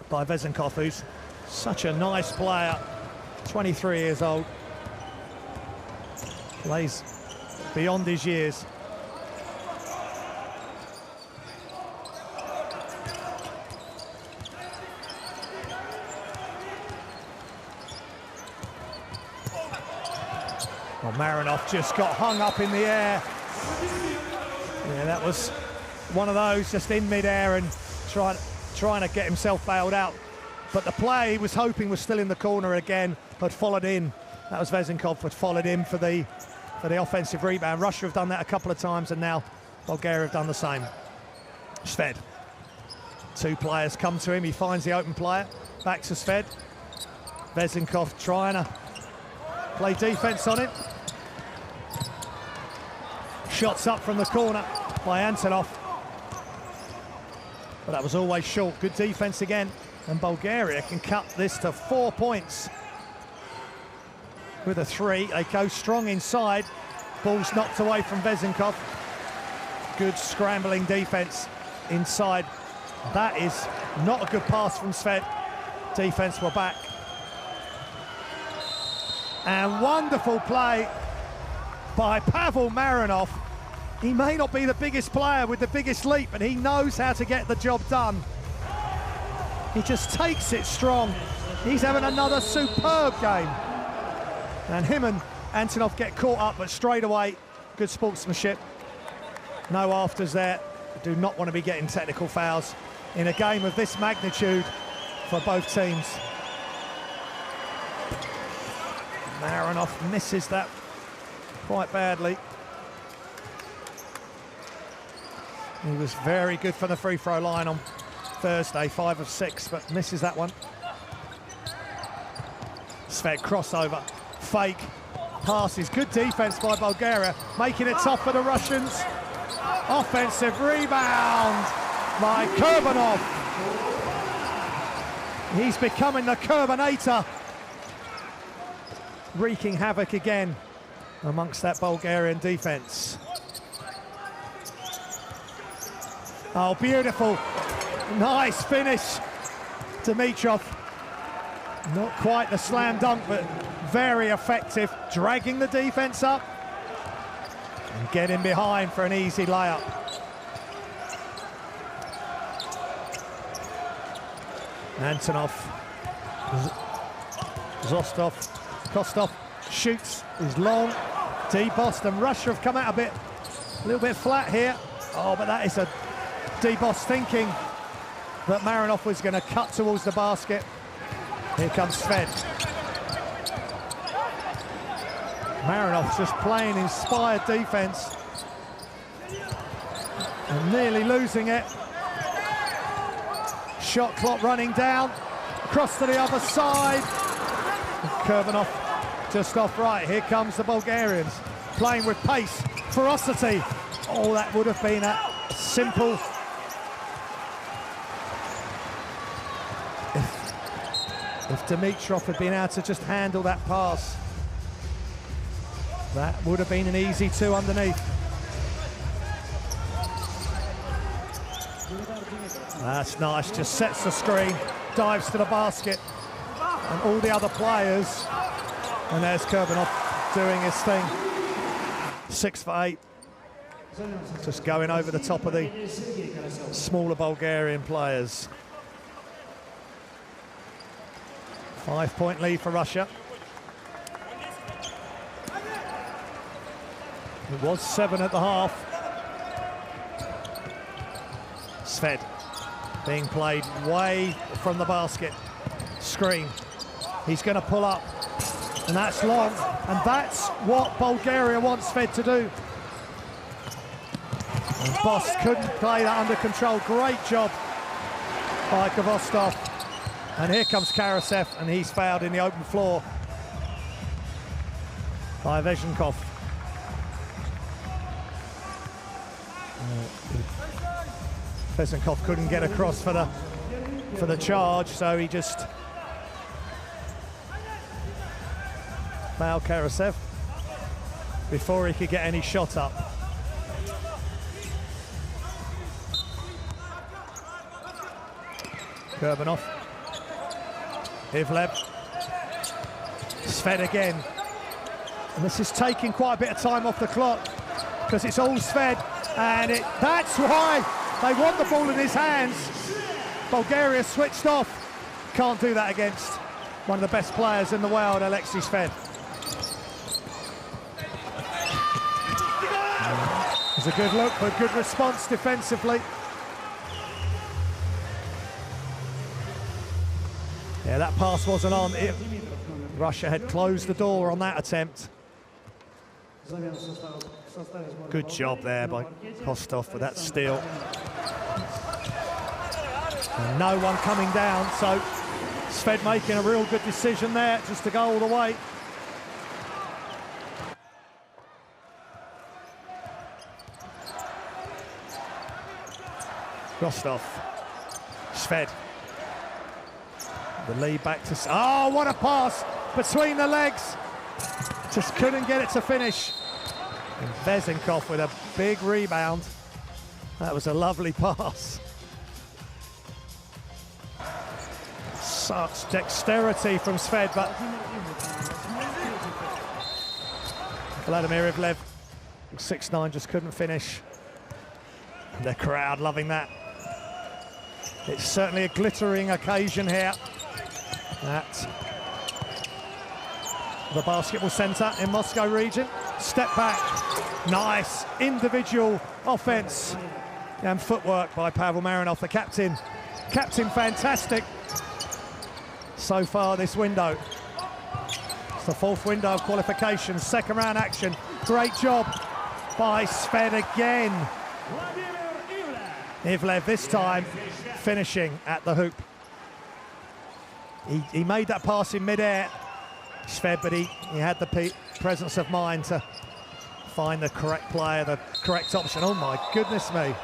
by Vezenkov, who's such a nice player, 23 years old, plays beyond his years. Well, Marinov just got hung up in the air. Yeah, that was one of those, just in mid-air and trying to get himself bailed out. But the play he was hoping was still in the corner again, had followed in. That was Vezenkov, had followed in for the offensive rebound. Russia have done that a couple of times, and now Bulgaria have done the same. Sved. 2 players come to him. He finds the open player. Back to Sved. Vezenkov trying to play defense on him. Shots up from the corner by Antonov. But that was always short. Good defense again. And Bulgaria can cut this to 4 points with a 3. They go strong inside. Ball's knocked away from Vezenkov. Good scrambling defense inside That is not a good pass from Sved. Defense were back. And wonderful play by Pavel Marinov. He may not be the biggest player with the biggest leap, but he knows how to get the job done. He just takes it strong. He's having another superb game. And him and Antonov get caught up, but straight away, good sportsmanship. No afters there. Do not want to be getting technical fouls in a game of this magnitude for both teams. Marinov misses that quite badly. He was very good from the free throw line on Thursday, 5 of 6, but misses that one. Sved crossover, fake, passes, good defense by Bulgaria, making it tough for the Russians. Offensive rebound by Kurbanov. He's becoming the Kurbanator, wreaking havoc again amongst that Bulgarian defense. Oh, beautiful. Nice finish. Dimitrov. Not quite the slam dunk, but very effective. Dragging the defense up and getting behind for an easy layup. Antonov. Zostov. Kostov shoots, is long. D-Boss and Russia have come out a little bit flat here. Oh, but that is a D-Boss thinking that Marinov was going to cut towards the basket. Here comes Sved. Marinov's just playing inspired defense and nearly losing it. Shot clock running down, across to the other side. Kurbanov just off right. Here comes the Bulgarians, playing with pace, ferocity. Oh, that would have been a simple. If Dimitrov had been able to just handle that pass, that would have been an easy 2 underneath. That's nice, just sets the screen, dives to the basket, and all the other players, and there's Kurbanov doing his thing. 6 for 8. Just going over the top of the smaller Bulgarian players. 5-point lead for Russia. It was 7 at the half. Sved being played way from the basket. Screen. He's going to pull up, and that's long, and that's what Bulgaria wants Sved to do. And Boss couldn't play that under control. Great job by Kvostov. And here comes Karasev, and he's fouled in the open floor by Vezenkov. Vezenkov couldn't get across for the charge, so he just fouled Karasev before he could get any shot up. Kurbanov. Ivlev. Sved again. And this is taking quite a bit of time off the clock because it's all Sved, and that's why they want the ball in his hands. Bulgaria switched off. Can't do that against one of the best players in the world, Alexei Sved. It was a good look, but good response defensively. Yeah, that pass wasn't on. Russia had closed the door on that attempt. Good job there by Kostov for that steal. And no one coming down, so Sved making a real good decision there just to go all the way. Kostov. Sved. The lead back to... Oh, what a pass between the legs. Just couldn't get it to finish. And Vezenkov with a big rebound. That was a lovely pass. Such dexterity from Sved, but Vladimir Ivlev, 6'9", just couldn't finish. And the crowd loving that. It's certainly a glittering occasion here at the basketball centre in Moscow region. Step back, nice individual offence and footwork by Pavel Marinov, the captain. Captain fantastic so far this window. It's the fourth window of qualifications, second round action. Great job by Sved again. Ivlev this time finishing at the hoop. He made that pass in mid-air, Sved, but he had the presence of mind to find the correct player, the correct option. Oh my goodness me.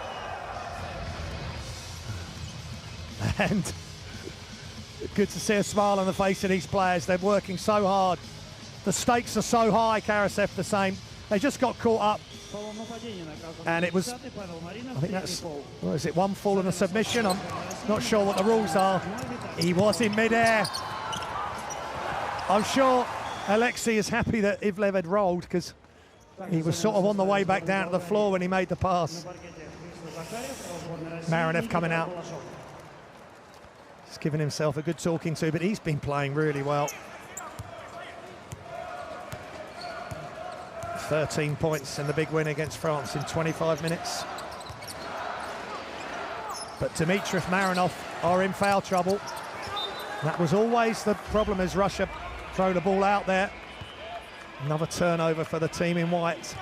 And good to see a smile on the face of these players. They're working so hard. The stakes are so high, Karasev the same. They just got caught up. And it was, I think that's, what is it, one fall and a submission? I'm not sure what the rules are. He was in mid-air. I'm sure Alexei is happy that Ivlev had rolled, because he was sort of on the way back down to the floor when he made the pass. Marinov coming out. He's given himself a good talking to, but he's been playing really well. 13 points in the big win against France in 25 minutes. But Dimitrov, Marinov are in foul trouble. That was always the problem as Russia throw the ball out there. Another turnover for the team in white.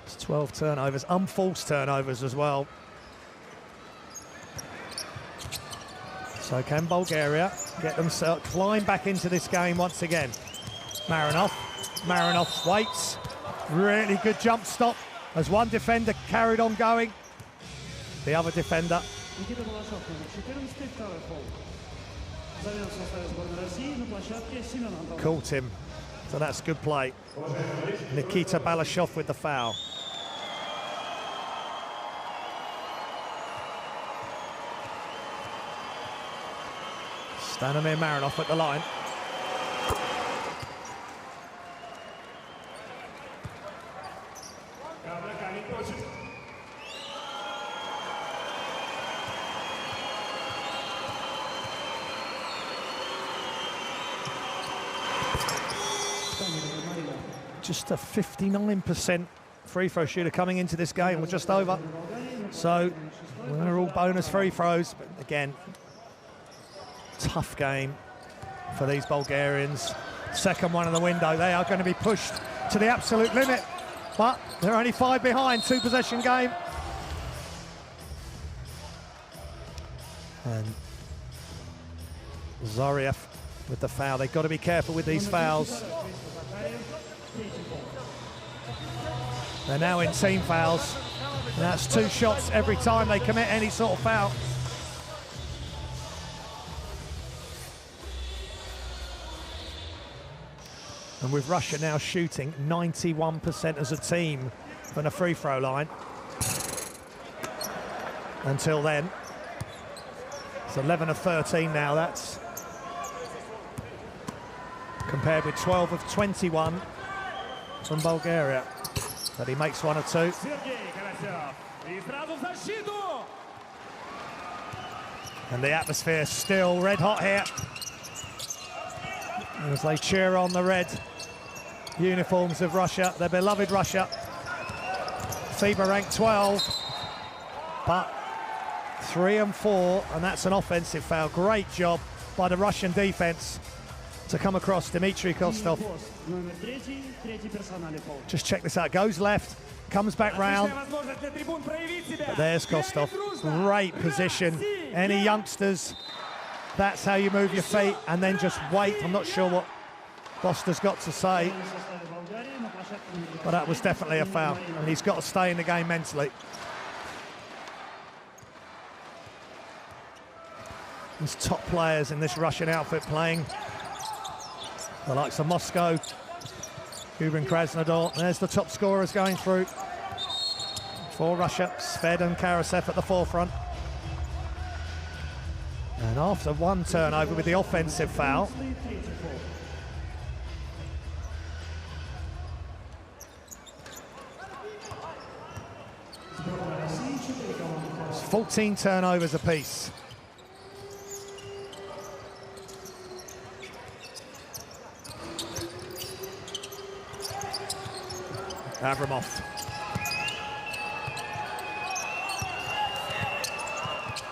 It's 12 turnovers, unforced turnovers as well. So can Bulgaria get themselves flying back into this game once again? Marinov waits. Really good jump stop as one defender carried on going. The other defender caught him. So that's good play. Nikita Balashov with the foul. Stanimir Marinov at the line. Just a 59% free throw shooter coming into this game. We're just over. So we're all bonus free throws. But again, tough game for these Bulgarians. Second one in the window. They are going to be pushed to the absolute limit. But they're only 5 behind, 2-possession game. And Zariev with the foul. They've got to be careful with these fouls. They're now in team fouls. And that's 2 shots every time they commit any sort of foul. And with Russia now shooting 91% as a team from the free throw line. Until then, it's 11 of 13 now. That's compared with 12 of 21 from Bulgaria. But he makes 1 or 2. And the atmosphere still red hot here as they cheer on the red uniforms of Russia, their beloved Russia. FIBA ranked 12, but 3 and 4, and that's an offensive foul. Great job by the Russian defense to come across Dmitry Kostov. Just check this out, goes left, comes back round. But there's Kostov, great position. Any youngsters, that's how you move your feet and then just wait. I'm not sure what Foster's got to say, but that was definitely a foul, and he's got to stay in the game mentally. There's top players in this Russian outfit playing. The likes of Moscow, Kubrin Krasnodar. There's the top scorers going through for Russia. Sved and Karasev at the forefront. And after one turnover with the offensive foul, it's 14 turnovers apiece. Avramov.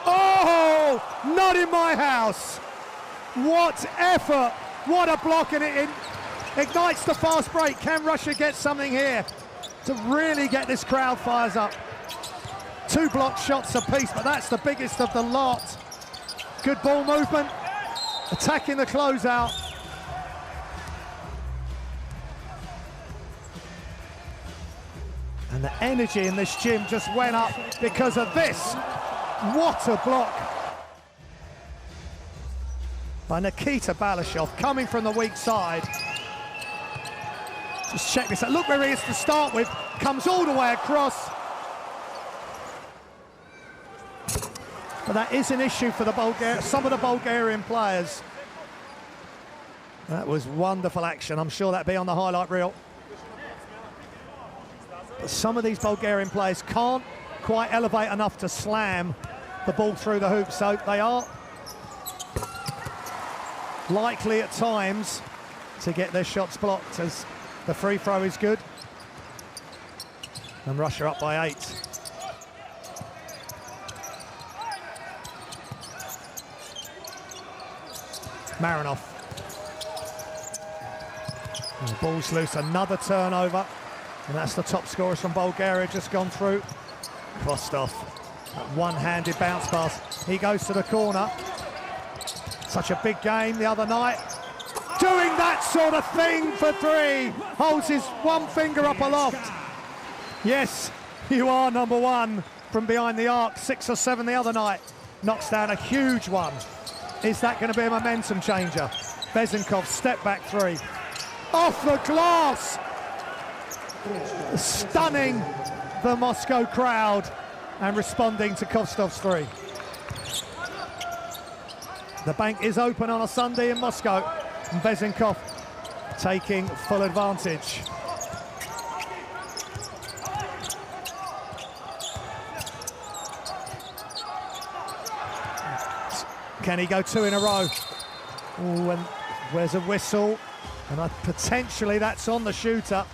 Oh, not in my house. What effort, what a block, and it ignites the fast break. Can Russia get something here to really get this crowd fires up? 2 block shots apiece, but that's the biggest of the lot. Good ball movement, attacking the closeout. And the energy in this gym just went up because of this. What a block by Nikita Balashov, coming from the weak side. Just check this out. Look where he is to start with. Comes all the way across. But that is an issue for the some of the Bulgarian players. That was wonderful action. I'm sure that'll be on the highlight reel. But some of these Bulgarian players can't quite elevate enough to slam the ball through the hoop, so they are likely at times to get their shots blocked, as the free throw is good. And Russia up by 8. Marinov. And the ball's loose, another turnover. And that's the top scorers from Bulgaria just gone through. Kostov, that one-handed bounce pass. He goes to the corner. Such a big game the other night. Doing that sort of thing for 3. Holds his one finger up aloft. Yes, you are number 1 from behind the arc. 6 or 7 the other night. Knocks down a huge one. Is that going to be a momentum changer? Vezenkov, step back 3. Off the glass! Stunning the Moscow crowd and responding to Kostov's 3. The bank is open on a Sunday in Moscow, and Vezenkov taking full advantage. Can he go 2 in a row? Ooh, and where's a whistle? And potentially that's on the shooter.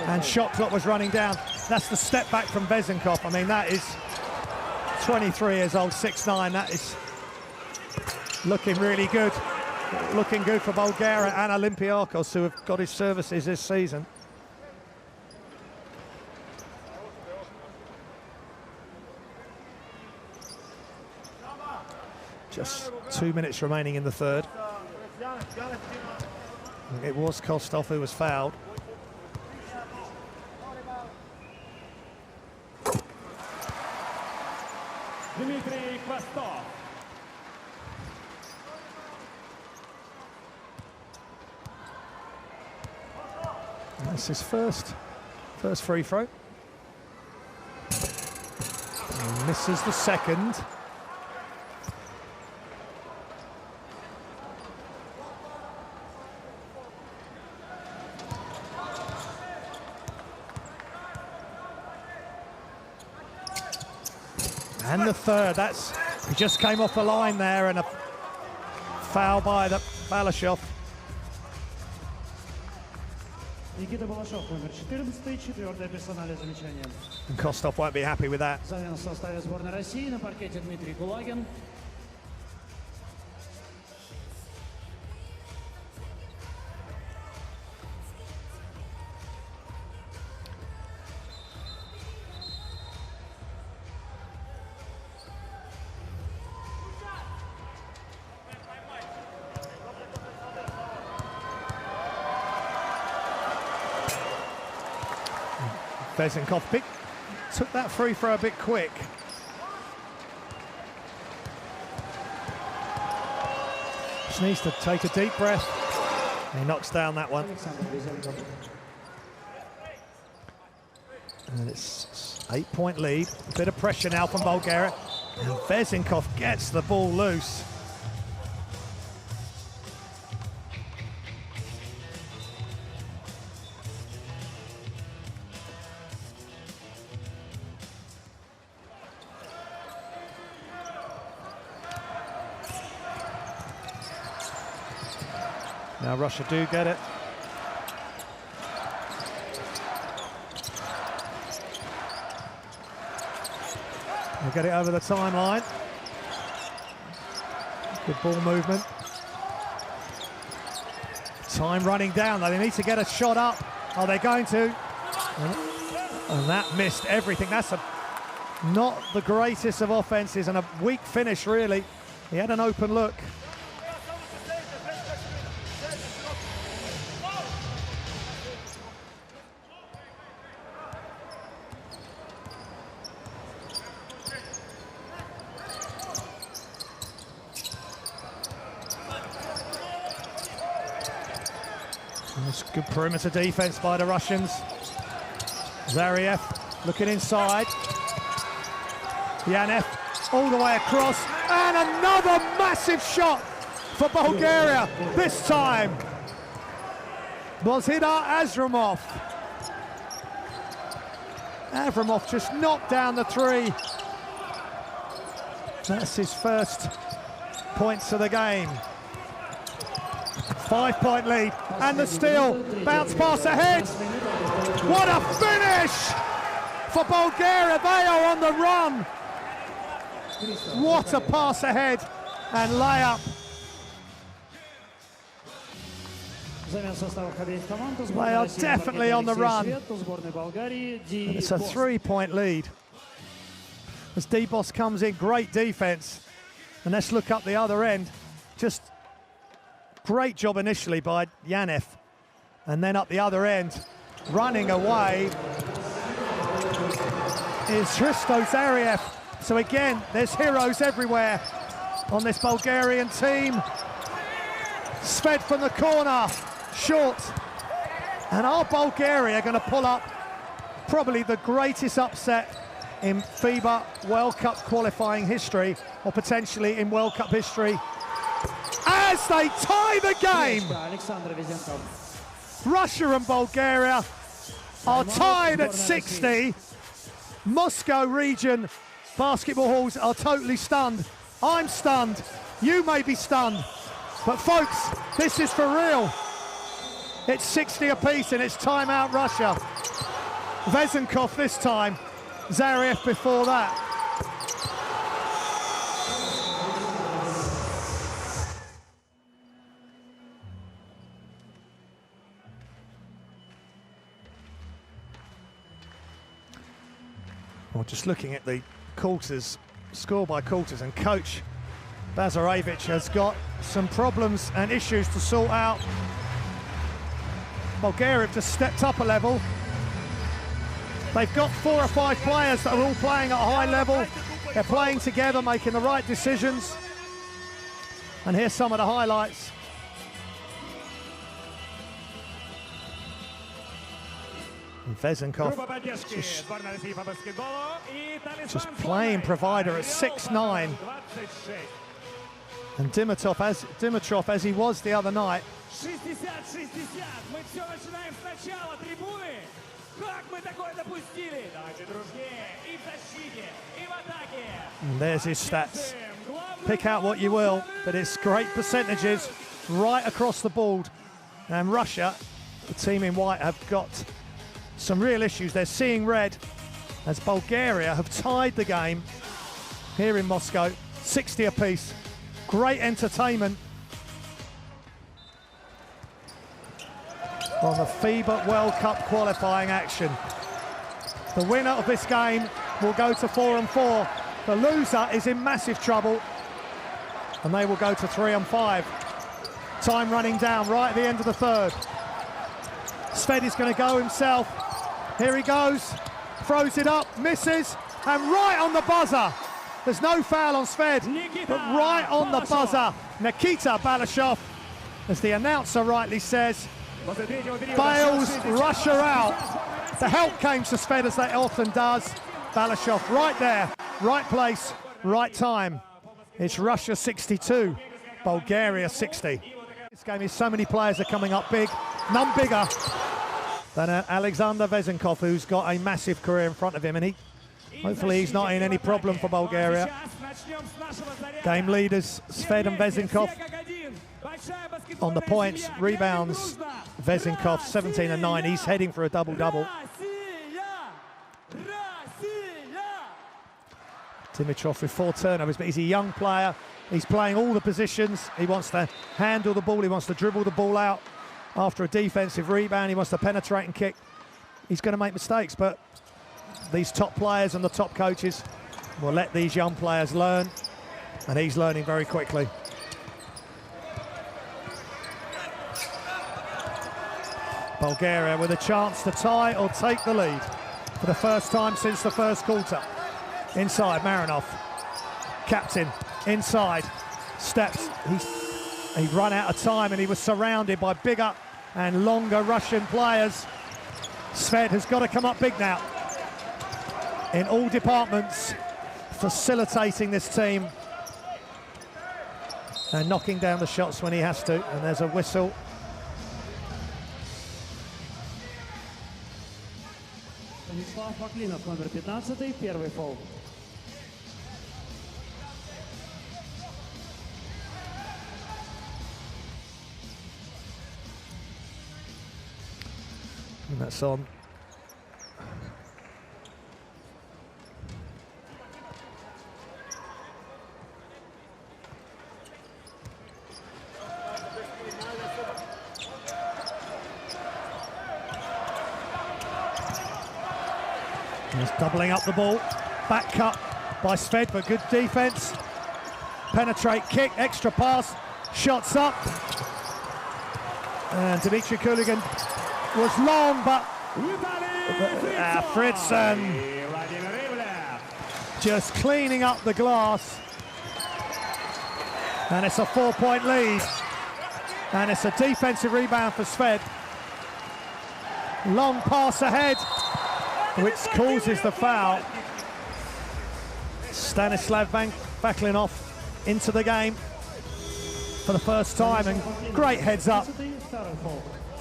And shot clock was running down. That's the step back from Vezenkov. I mean, that is 23 years old, 6'9". That is looking really good. Looking good for Bulgaria and Olympiacos, who have got his services this season. Just 2 minutes remaining in the third. It was Kostov who was fouled. That's his first free throw. He misses the second. And the third, he just came off the line there, and a foul by the Balashov. Никита Балашов, номер 14, 4-е персональное замечание. And Kostov won't be happy with that. Замена в составе сборной России, на паркете Дмитрий Кулагин. Vezenkov took that free throw a bit quick. Just needs to take a deep breath. He knocks down that one. And it's 8-point lead. A bit of pressure now from Bulgaria. And Vezinkov gets the ball loose. Now Russia do get it. They'll get it over the timeline. Good ball movement. Time running down, though. They need to get a shot up. Are they going to? And that missed everything. That's not the greatest of offenses and a weak finish, really. He had an open look. That's good perimeter defense by the Russians. Zariev looking inside. Yanev all the way across. And another massive shot for Bulgaria. This time was Hidar Avramov. Avramov just knocked down the three. That's his first points of the game. 5-point lead, and the steal, bounce pass ahead. What a finish for Bulgaria, they are on the run. What a pass ahead and layup. They are definitely on the run. It's a 3-point lead. As D-Boss comes in, great defense. And let's look up the other end. Just great job initially by Yanev, and then up the other end, running away, is Hristo Zariev. So again, there's heroes everywhere on this Bulgarian team. Sved from the corner, short. And are Bulgaria going to pull up probably the greatest upset in FIBA World Cup qualifying history, or potentially in World Cup history, as they tie the game? Russia and Bulgaria are tied at 60. Moscow region basketball halls are totally stunned. I'm stunned. You may be stunned. But folks, this is for real. It's 60 apiece and it's timeout Russia. Vezinkov this time. Zariev before that. Well, just looking at the quarters, score by quarters, and coach Bazarevich has got some problems and issues to sort out. Bulgaria have just stepped up a level. They've got 4 or 5 players that are all playing at a high level. They're playing together, making the right decisions. And here's some of the highlights. Vezinkov just playing provider at 6'9", and Dimitrov as he was the other night. And there's his stats. Pick out what you will, but it's great percentages right across the board. And Russia, the team in white, have got some real issues. They're seeing red as Bulgaria have tied the game here in Moscow, 60 apiece. Great entertainment on the FIBA World Cup qualifying action. The winner of this game will go to 4-4. The loser is in massive trouble, and they will go to 3-5. Time running down right at the end of the third. Sved is going to go himself. Here he goes, throws it up, misses, and right on the buzzer. There's no foul on Sved, but right on the buzzer, Nikita Balashov, as the announcer rightly says, bails Russia out. The help came to Sved, as they often does. Balashov right there, right place, right time. It's Russia 62, Bulgaria 60. This game is so many players are coming up big, none bigger than Alexander Vezenkov, who's got a massive career in front of him, and hopefully he's not in any problem for Bulgaria. Game leaders Sved and Vezenkov on the points, rebounds. Vezenkov 17 and 9. He's heading for a double-double. Dimitrov with 4 turnovers, but he's a young player. He's playing all the positions. He wants to handle the ball. He wants to dribble the ball out after a defensive rebound. He wants to penetrate and kick. He's going to make mistakes, but these top players and the top coaches will let these young players learn, and he's learning very quickly. Bulgaria with a chance to tie or take the lead for the first time since the first quarter. Inside, Marinov, captain, inside, steps. He'd run out of time and he was surrounded by bigger and longer Russian players. Sved has got to come up big now in all departments, facilitating this team and knocking down the shots when he has to. And there's a whistle. Станислав Маклинов, номер 15, первый фол. And that's on. He's doubling up the ball. Back cut by Sved, but good defense. Penetrate, kick, extra pass, shots up. And Dmitry Kuligin was long, but Fritzson just cleaning up the glass. And it's a 4-point lead. And it's a defensive rebound for Sved. Long pass ahead, which causes the foul. Stanislav Vaklinov into the game for the first time, and great heads up.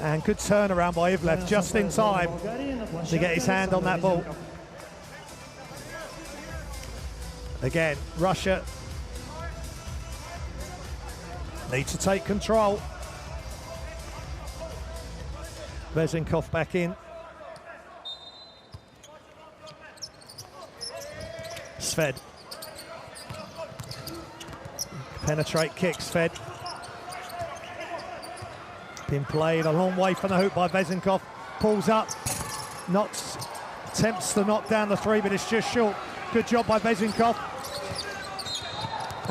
And good turnaround by Ivlev, just in time to get his hand on that ball. Again, Russia need to take control. Vezenkov back in. Sved. Penetrate kick, Sved. Been played a long way from the hoop by Vezenkov. Pulls up, knocks, attempts to knock down the three, but it's just short. Good job by Vezenkov.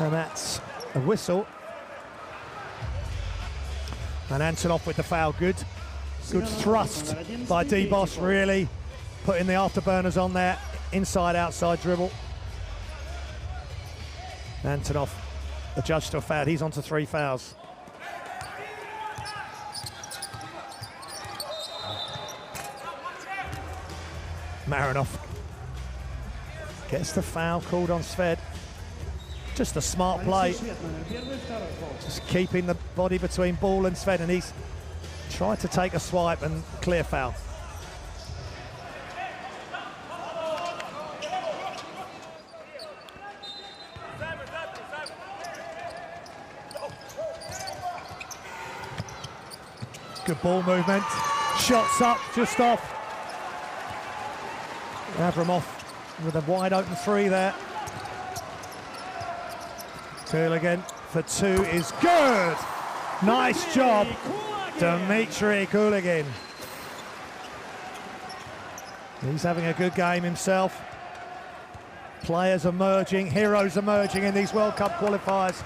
And that's a whistle. And Antonov with the foul, good thrust by D-Boss, really putting the afterburners on there. Inside, outside dribble. Antonov adjudged to a foul. He's on to 3 fouls. Marinov gets the foul called on Sved. Just a smart play. Just keeping the body between ball and Sved, and he's tried to take a swipe and clear foul. Good ball movement. Shots up, just off. Avramov with a wide open 3 there. Kuligin for 2 is good. Nice job, Dmitry Kuligin. He's having a good game himself. Players emerging, heroes emerging in these World Cup qualifiers.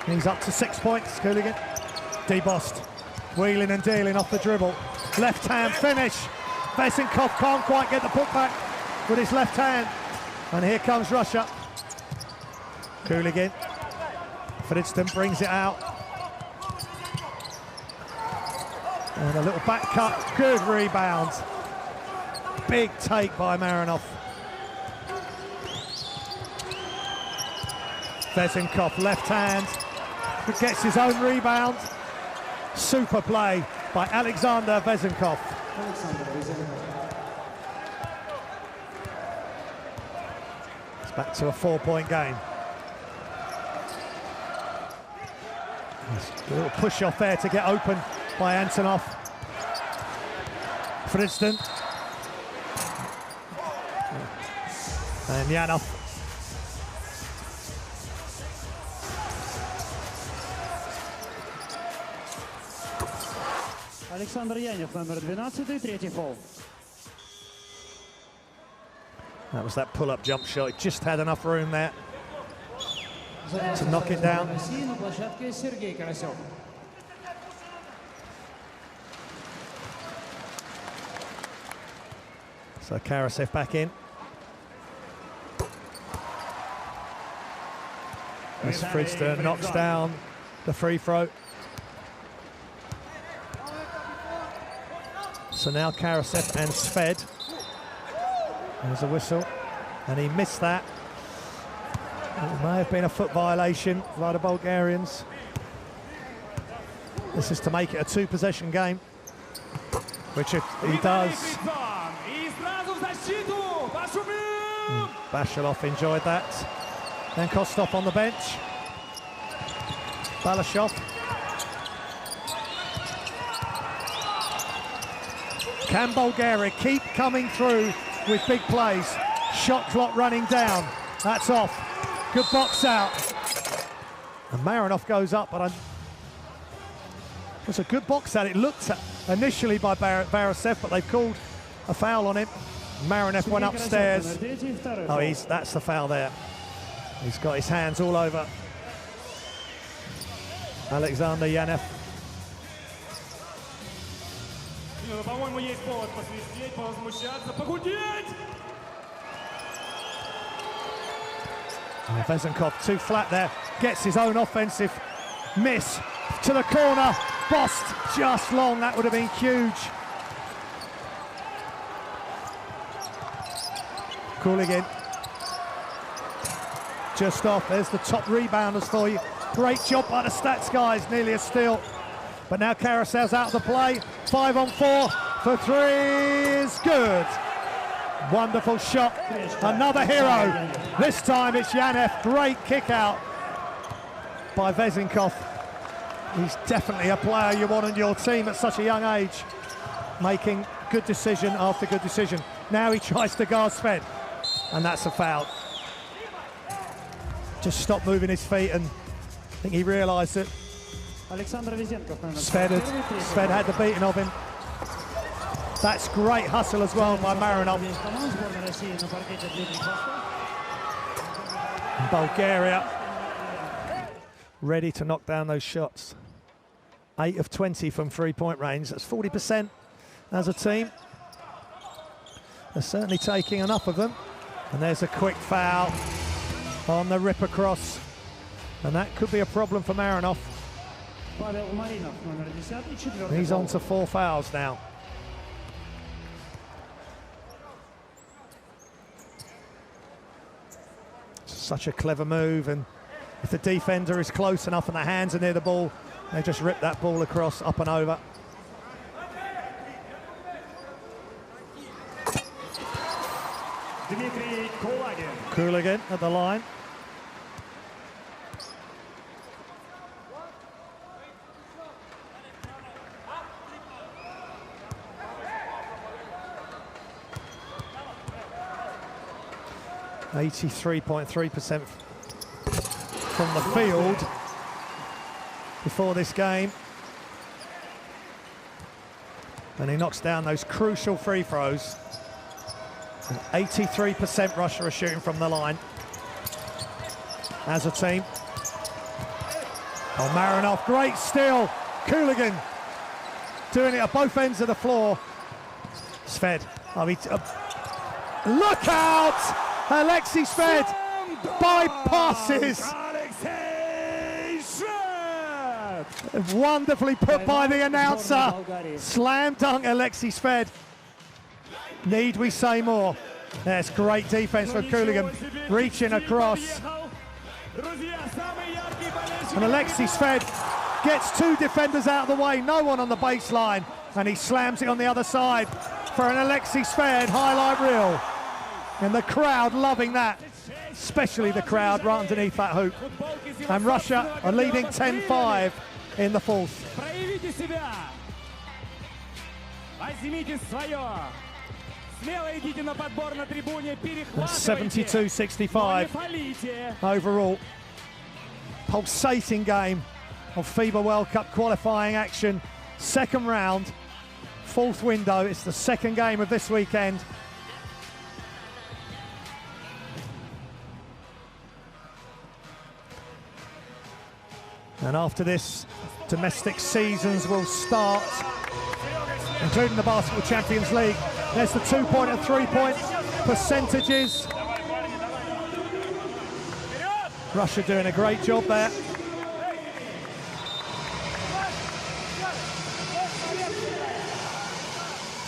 And he's up to 6 points, Kuligin. D-Bost, wheeling and dealing off the dribble. Left hand finish. Vezenkov can't quite get the putback with his left hand. And here comes Russia. Kuligin. Fritzson brings it out. And a little back cut, good rebound. Big take by Marinov. Vezenkov, left hand, gets his own rebound. Super play by Alexander Vezenkov. It's back to a 4-point game. A little push off there to get open by Antonov. Friston. And Janov. Александр Янев, номер 12, третий фол. That was that pull-up jump shot. He just had enough room there to knock it down. России на площадке Сергей Карасев. So Karasev back in. As Fridster knocks down the free throw. So now Karasev and Sved. There's a whistle, and he missed that. It may have been a foot violation by the Bulgarians. This is to make it a two-possession game, which he does. Bashalov enjoyed that. Then Kostov on the bench. Balashov. Can Bulgaria keep coming through with big plays? Shot clock running down. That's off. Good box out. And Marinov goes up, but it was a good box out. It looked at initially by Barasev, but they've called a foul on him. Marinov went upstairs. Oh, that's the foul there. He's got his hands all over Alexander Янев. По-моему, есть повод посвистеть, повозмущаться, погудеть! Vezenkov too flat there, gets his own offensive miss to the corner. Bost just long, that would have been huge. Kuligin just off. There's the top rebounders for you. Great job by the stats guys, nearly a steal. But now Karasev's out of the play. 5 on 4 for 3 is good. Wonderful shot. Another hero. This time it's Янев. Great kick out by Vezenkov. He's definitely a player you want on your team at such a young age, making good decision after good decision. Now he tries to guard Sved, and that's a foul. Just stopped moving his feet, and I think he realised it. Sved had the beating of him. That's great hustle as well by Marinov. Bulgaria ready to knock down those shots. 8 of 20 from three-point range. That's 40% as a team. They're certainly taking enough of them. And there's a quick foul on the rip across. And that could be a problem for Marinov. He's on to 4 fouls now. Such a clever move, and if the defender is close enough and the hands are near the ball, they just rip that ball across, up and over. Kuligin at the line. .3% from the field before this game. And he knocks down those crucial free throws. 83% Russia are shooting from the line as a team. Oh, Marinov, great steal. Kuligin doing it at both ends of the floor. Sved, look out! Alexei Sved bypasses. Wonderfully put by the announcer. Slam dunk Alexei Sved. Need we say more? That's great defense from Cooligan, reaching across. And Alexei Sved gets two defenders out of the way, no one on the baseline, and he slams it on the other side for an Alexei Sved highlight reel. And the crowd loving that, especially the crowd right underneath that hoop. And Russia are leading 10-5 in the fourth. 72-65 overall. Pulsating game of FIBA World Cup qualifying action. Second round, fourth window. It's the second game of this weekend. And after this, domestic seasons will start, including the Basketball Champions League. There's the 2-point and 3-point percentages. Russia doing a great job there.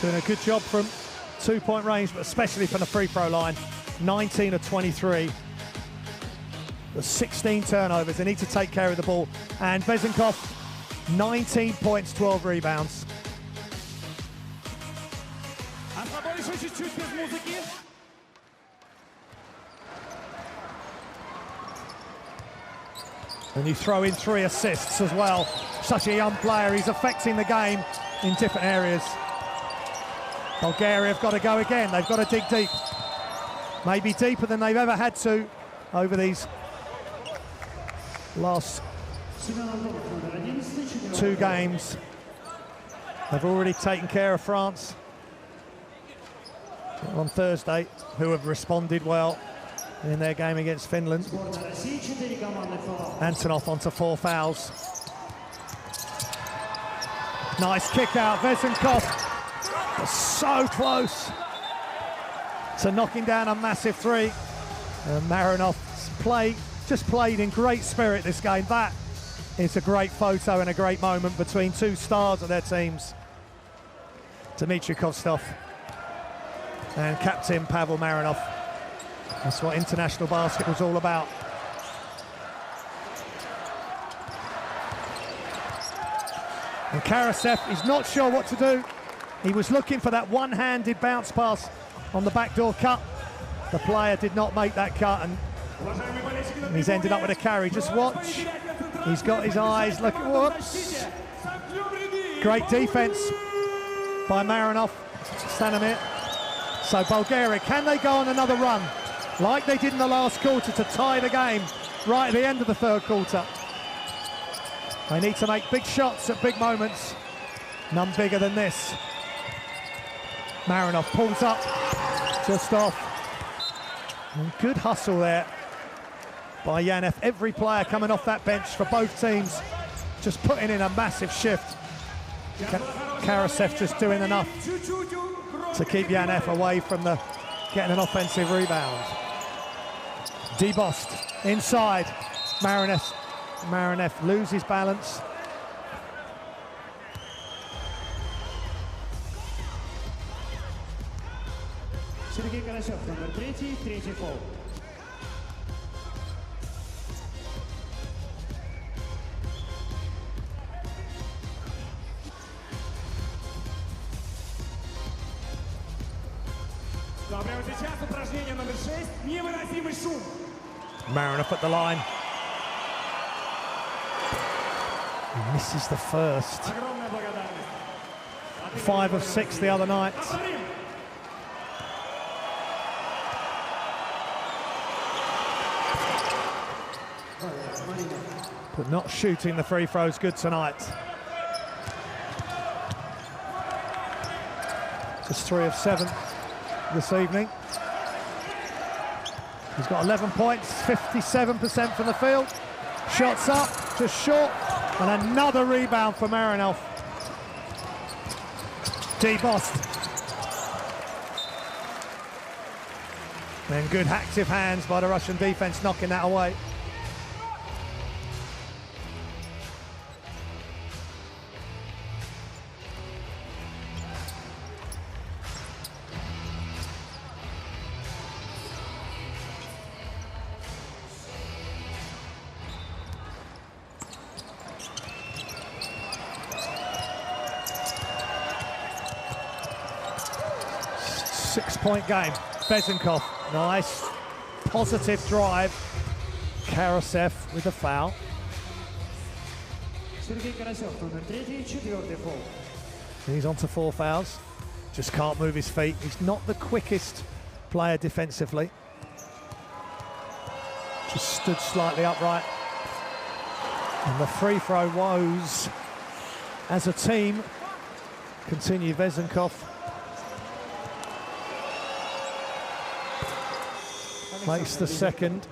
Doing a good job from 2-point range, but especially from the free throw line. 19 of 23. There's 16 turnovers. They need to take care of the ball. And Vezenkov, 19 points, 12 rebounds. And you throw in 3 assists as well. Such a young player. He's affecting the game in different areas. Bulgaria have got to go again. They've got to dig deep. Maybe deeper than they've ever had to over these last 2 games. They've already taken care of France on Thursday, who have responded well in their game against Finland. Antonov onto 4 fouls. Nice kick out, Vezenkov. So close to knocking down a massive 3. And Marinov's just played in great spirit this game. That is a great photo and a great moment between 2 stars of their teams. Dmitry Kostov and captain Pavel Marinov. That's what international basketball's all about. And Karasev is not sure what to do. He was looking for that one-handed bounce pass on the backdoor cut. The player did not make that cut, and he's ended up with a carry. Just watch. He's got his eyes looking. Whoops. Great defense by Marinov. Stanimir. So Bulgaria, can they go on another run like they did in the last quarter to tie the game right at the end of the third quarter? They need to make big shots at big moments. None bigger than this. Marinov pulls up, just off. And good hustle there by Yanev. Every player coming off that bench for both teams just putting in a massive shift. Karasev just doing enough to keep Yanev away from getting an offensive rebound. Debost inside. Marinev loses balance. Сергей Карасев, номер 3, третий фол. Ну а прямо сейчас упражнение номер 6. Невыносимый шум. Marinov at the line. He misses the first. 5 of 6 the other night. But not shooting the free throws good tonight. Just 3 of 7 this evening. He's got 11 points, 57% from the field. Shots up, just short, and another rebound for Marinov. Debost. And good active hands by the Russian defense knocking that away. 6-point game. Vezenkov, nice, positive drive. Karasev with a foul. Сергей Карасев, номер 3, 4-й фол. He's on to 4 fouls. Just can't move his feet. He's not the quickest player defensively. Just stood slightly upright. And the free throw woes as a team continue. Vezenkov makes the second.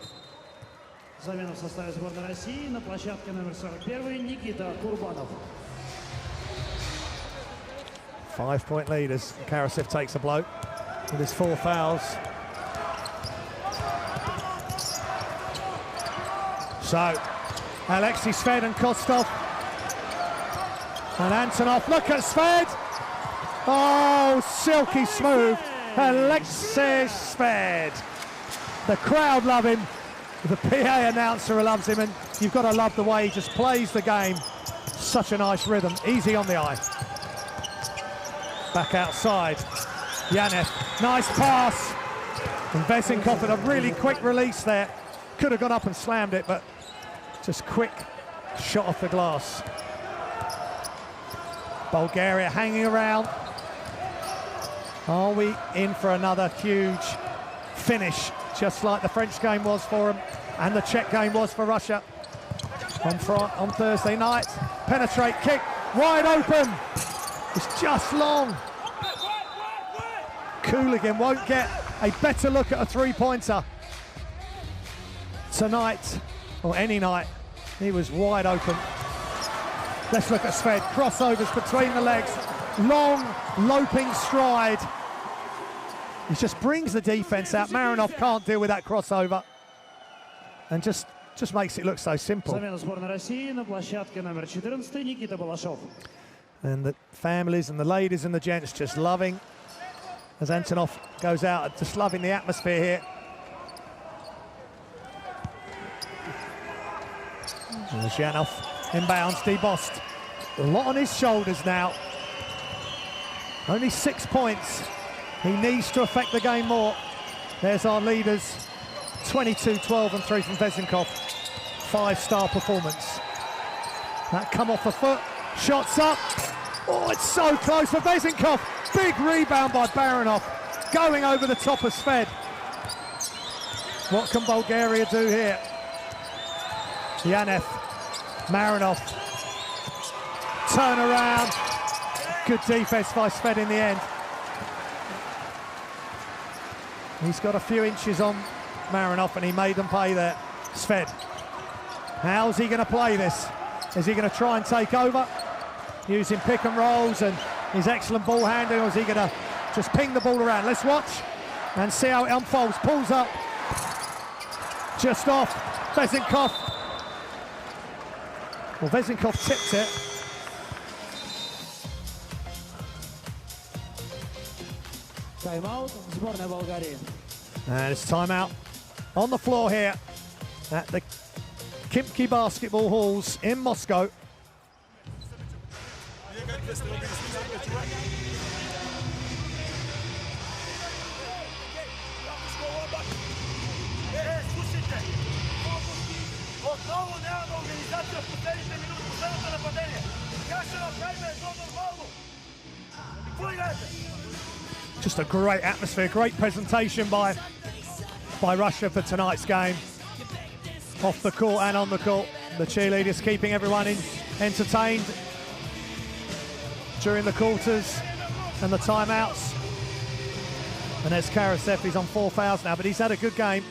Замена в составе сборной России на площадке номер 41 Никита Курбанов. 5-point lead as Karasev takes a blow with his 4 fouls. So, Alexei Sved and Kostov. And Antonov, look at Sved! Oh, silky smooth. Alexei Sved. The crowd love him. The PA announcer loves him, and you've got to love the way he just plays the game. Such a nice rhythm, easy on the eye. Back outside, Yanev, nice pass. And Vezenkov had a really quick release there. Could have gone up and slammed it, but just quick shot off the glass. Bulgaria hanging around. Are we in for another huge finish, just like the French game was for them and the Czech game was for Russia on Thursday night? Penetrate kick, wide open. It's just long. Cooligan won't get a better look at a 3-pointer tonight, or any night. He was wide open. Let's look at Sved. Crossovers between the legs. Long, loping stride. He just brings the defense out. Marinov can't deal with that crossover. And just makes it look so simple. Замена сборной России на площадке номер 14 Никита Балашов. And the families and the ladies and the gents just loving, as Antonov goes out, just loving the atmosphere here. And Zhanov inbounds, debossed. A lot on his shoulders now. Only 6 points. He needs to affect the game more. There's our leaders. 22, 12 and 3 from Vezenkov. 5-star performance. That come off the foot. Shots up. Oh, it's so close for Vezenkov. Big rebound by Baranov. Going over the top of Sved. What can Bulgaria do here? Yanev, Marinov. Turn around. Good defense by Sved in the end. He's got a few inches on Marinov and he made them pay there. Sved. How's he going to play this? Is he going to try and take over? Using pick and rolls and his excellent ball handling, or is he going to just ping the ball around? Let's watch and see how it unfolds. Pulls up. Just off. Vezenkov. Well, Vezenkov tipped it. Тайм-аут сборная Болгарии. And it's timeout on the floor here at the Khimki Basketball Halls in Moscow. Just a great atmosphere, great presentation by Russia for tonight's game. Off the court and on the court. The cheerleaders keeping everyone entertained during the quarters and the timeouts. And there's Karasev, he's on 4 fouls now, but he's had a good game.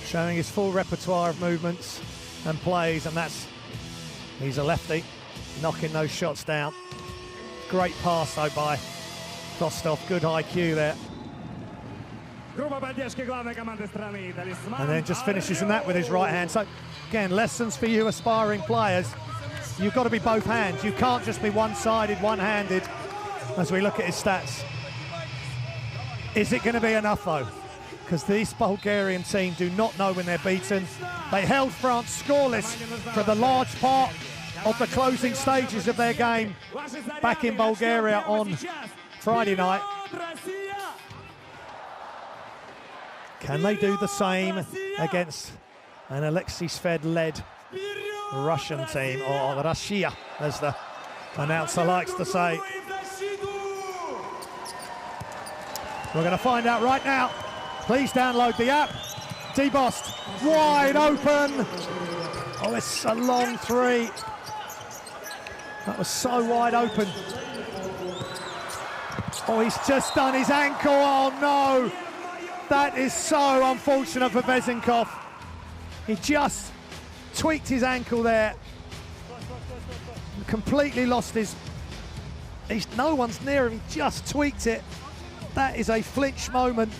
Showing his full repertoire of movements and plays, and he's a lefty, knocking those shots down. Great pass though by Kostov, good IQ there. And then just finishes in that with his right hand. So again, lessons for you aspiring players. You've got to be both hands. You can't just be one-sided, one-handed as we look at his stats. Is it going to be enough though? Because this Bulgarian team do not know when they're beaten. They held France scoreless for the large part of the closing stages of their game back in Bulgaria on Friday night. Can they do the same against an Alexei Sfed-led Russian team, or Russia, as the announcer likes to say? We're going to find out right now. Please download the app. Debost, wide open. Oh, it's a long three. That was so wide open. Oh, he's just done his ankle. Oh, no. That is so unfortunate for Vezinkov. He just tweaked his ankle there. Completely lost his... No one's near him. He just tweaked it. That is a flinch moment.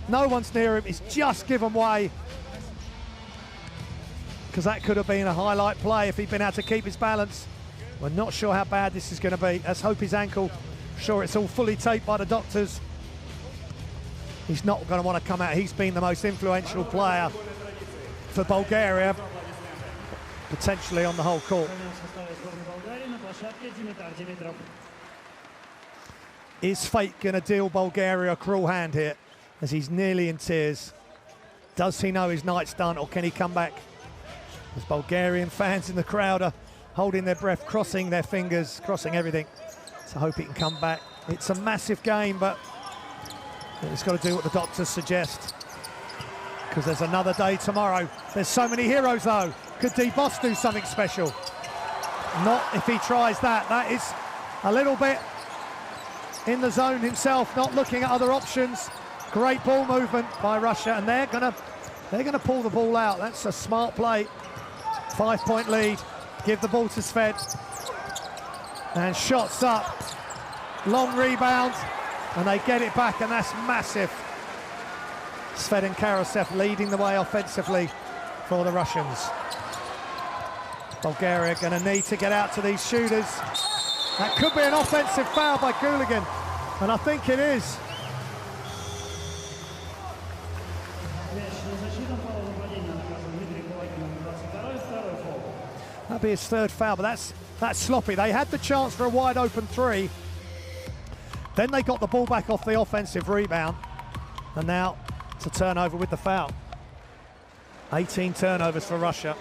No one's near him. He's just given way. Because that could have been a highlight play if he'd been able to keep his balance. We're not sure how bad this is going to be. Let's hope his ankle, sure it's all fully taped by the doctors. He's not going to want to come out. He's been the most influential player for Bulgaria, potentially on the whole court. Is fate going to deal Bulgaria a cruel hand here, as he's nearly in tears? Does he know his night's done, or can he come back? As Bulgarian fans in the crowd are holding their breath, crossing their fingers, crossing everything to hope he can come back. It's a massive game, but he's got to do what the doctors suggest, because there's another day tomorrow. There's so many heroes, though. Could Debost do something special? Not if he tries that. That is a little bit in the zone himself, not looking at other options. Great ball movement by Russia, and they're gonna pull the ball out. That's a smart play. 5-point lead. Give the ball to Sved. And shots up. Long rebound, and they get it back, and that's massive. Sved and Karasev leading the way offensively for the Russians. Bulgaria going to need to get out to these shooters. That could be an offensive foul by Guligan, and I think it is. That'll be his third foul, but that's sloppy. They had the chance for a wide open three. Then they got the ball back off the offensive rebound, and now it's a turnover with the foul. 18 turnovers for Russia.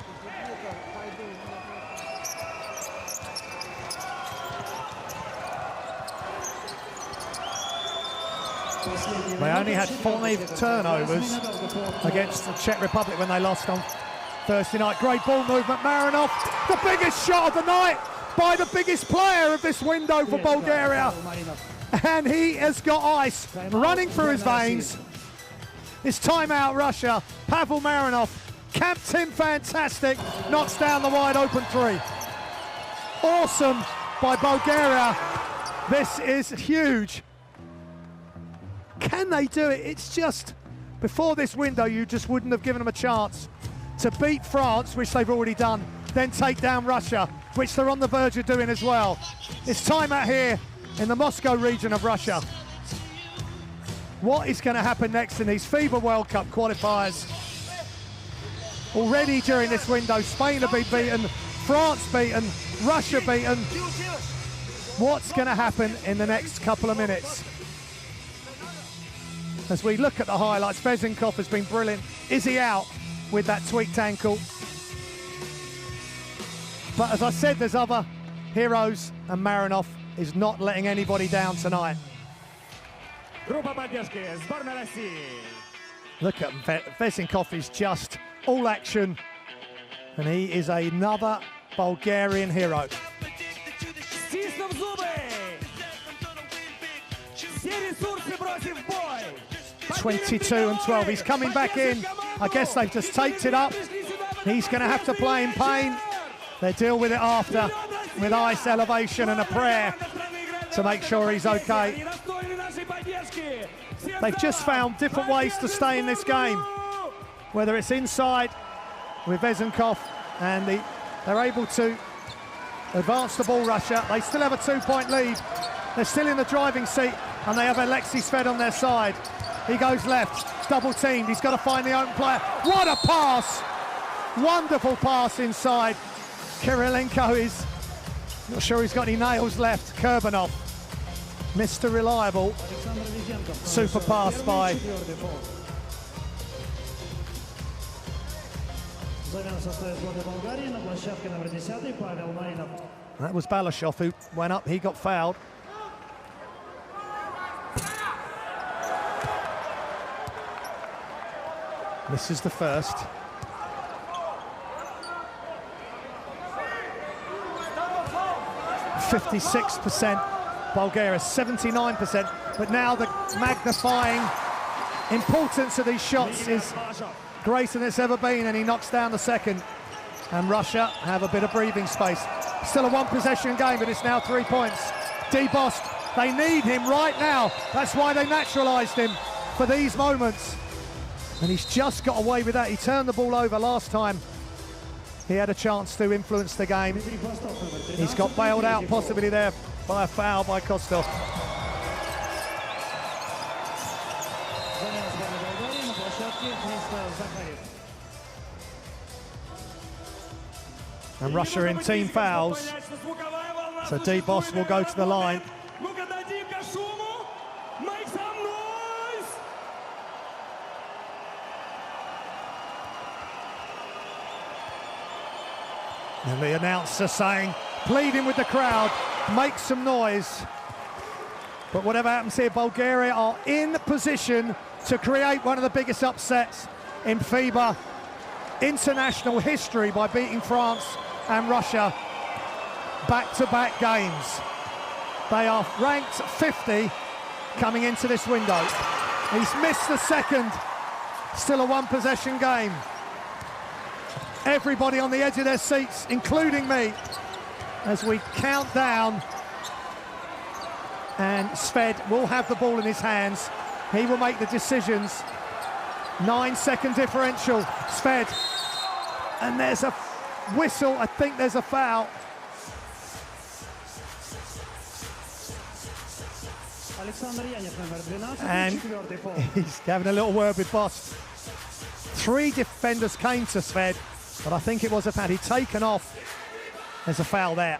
They only had 5 turnovers against the Czech Republic when they lost on Thursday night. Great ball movement, Marinov, the biggest shot of the night by the biggest player of this window for Bulgaria. And he has got ice running through his veins. It's timeout, Russia. Pavel Marinov camped him fantastic, knocks down the wide open three. Awesome by Bulgaria. This is huge. Can they do it? It's just, before this window, you just wouldn't have given them a chance to beat France, which they've already done, then take down Russia, which they're on the verge of doing as well. It's time out here in the Moscow region of Russia. What is going to happen next in these FIBA World Cup qualifiers? Already during this window, Spain have been beaten, France beaten, Russia beaten. What's going to happen in the next couple of minutes? As we look at the highlights, Vezinkov has been brilliant. Is he out with that tweaked ankle? But as I said, there's other heroes, and Marinov is not letting anybody down tonight. Look at Vezinkov is just all action, and he is another Bulgarian hero. 22-12. He's coming back in. I guess they've just taped it up. He's going to have to play in pain. They deal with it after with ice, elevation, and a prayer to make sure he's okay. They've just found different ways to stay in this game, whether it's inside with Vezinkov, and they're able to advance the ball, Russia. They still have a 2-point lead. They're still in the driving seat, and they have Alexei Sfed on their side. He goes left, double teamed. He's got to find the open player. What a pass! Wonderful pass inside. Kirilenko is not sure he's got any nails left. Kurbanov Mr. Reliable. Super pass by that was Balashov who went up, he got fouled. This is the first. 56%, Bulgaria 79%, but now the magnifying importance of these shots is greater than it's ever been, and he knocks down the second. And Russia have a bit of breathing space. Still a one-possession game, but it's now 3 points. D-Bost, they need him right now. That's why they naturalised him for these moments. And he's just got away with that. He turned the ball over last time. He had a chance to influence the game. He's got bailed out possibly there by a foul by Kostov. And Russia in team fouls. So D-Bost will go to the line. And the announcer saying, pleading with the crowd, make some noise. But whatever happens here, Bulgaria are in position to create one of the biggest upsets in FIBA international history by beating France and Russia back-to-back games. They are ranked 50 coming into this window. He's missed the second. Still a one-possession game. Everybody on the edge of their seats, including me, as we count down. And Sved will have the ball in his hands. He will make the decisions. 9-second differential. Sved. And there's a whistle. I think there's a foul. And he's having a little word with Bost. 3 defenders came to Sved, but I think it was a foul. He'd taken off. There's a foul there.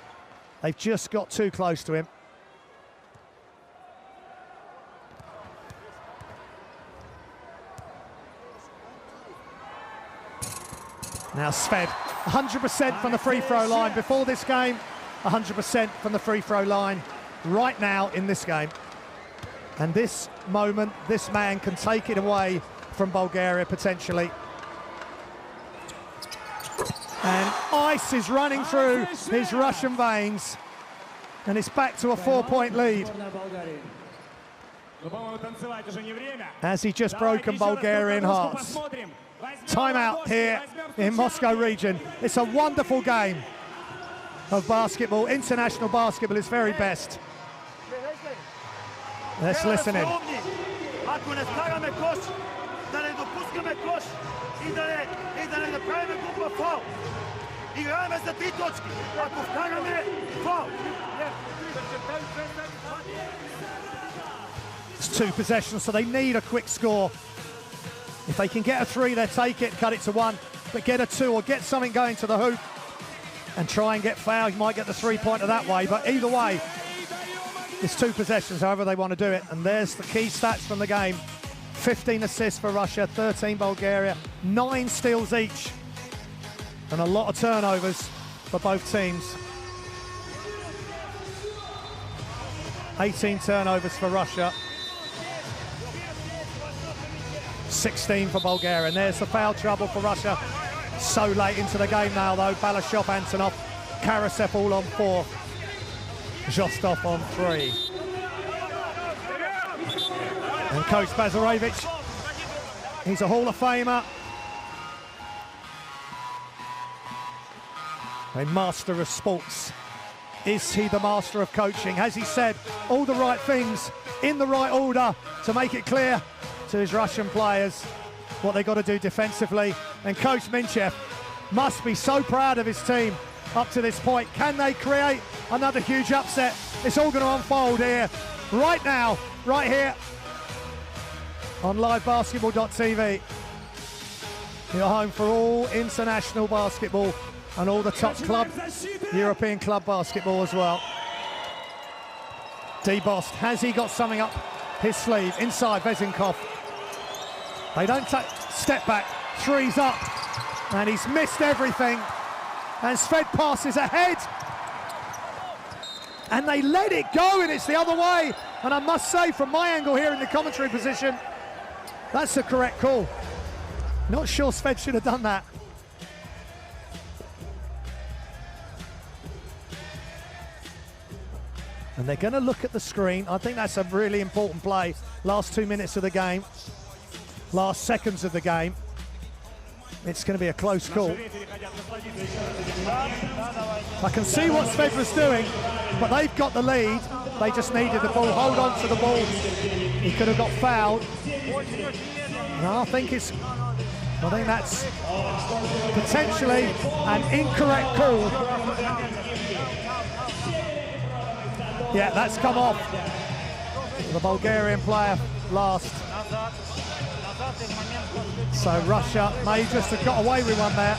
They've just got too close to him. Now Sved, 100% from the free throw line. Before this game, 100% from the free throw line. Right now in this game. And this moment, this man can take it away from Bulgaria potentially. And ice is running through his Russian veins. And it's back to a 4-point lead. As he just broken Bulgarian hearts. Timeout here in Moscow region. It's a wonderful game of basketball. International basketball is very best. Let's listen in. It's 2 possessions, so they need a quick score. If they can get a 3, they take it, cut it to 1. But get a 2 or get something going to the hoop and try and get fouled. You might get the 3-pointer that way, but either way, it's 2 possessions, however they want to do it. And there's the key stats from the game. 15 assists for Russia, 13 Bulgaria, 9 steals each. And a lot of turnovers for both teams. 18 turnovers for Russia. 16 for Bulgaria. And there's the foul trouble for Russia. So late into the game now, though. Balashov, Antonov, Karasev all on 4. Zhostov on 3. And Coach Bazarevich, he's a Hall of Famer. A master of sports. Is he the master of coaching? Has he said all the right things in the right order to make it clear to his Russian players what they've got to do defensively? And Coach Minchev must be so proud of his team up to this point. Can they create another huge upset? It's all going to unfold here, right now, right here on livebasketball.tv. You're home for all international basketball and all the top club, European club basketball as well. D-Bost, has he got something up his sleeve? Inside Vezinkov. They don't take step back, three's up, and he's missed everything. And Sved passes ahead. And they let it go, and it's the other way. And I must say, from my angle here in the commentary position, that's the correct call. Not sure Sved should have done that. And they're going to look at the screen. I think that's a really important play. Last 2 minutes of the game. Last seconds of the game. It's going to be a close call. I can see what Sved was doing, but they've got the lead. They just needed the ball. Hold on to the ball. He could have got fouled. No, I think that's potentially an incorrect call. Yeah, that's come off. The Bulgarian player last. So Russia may just have got away with one there.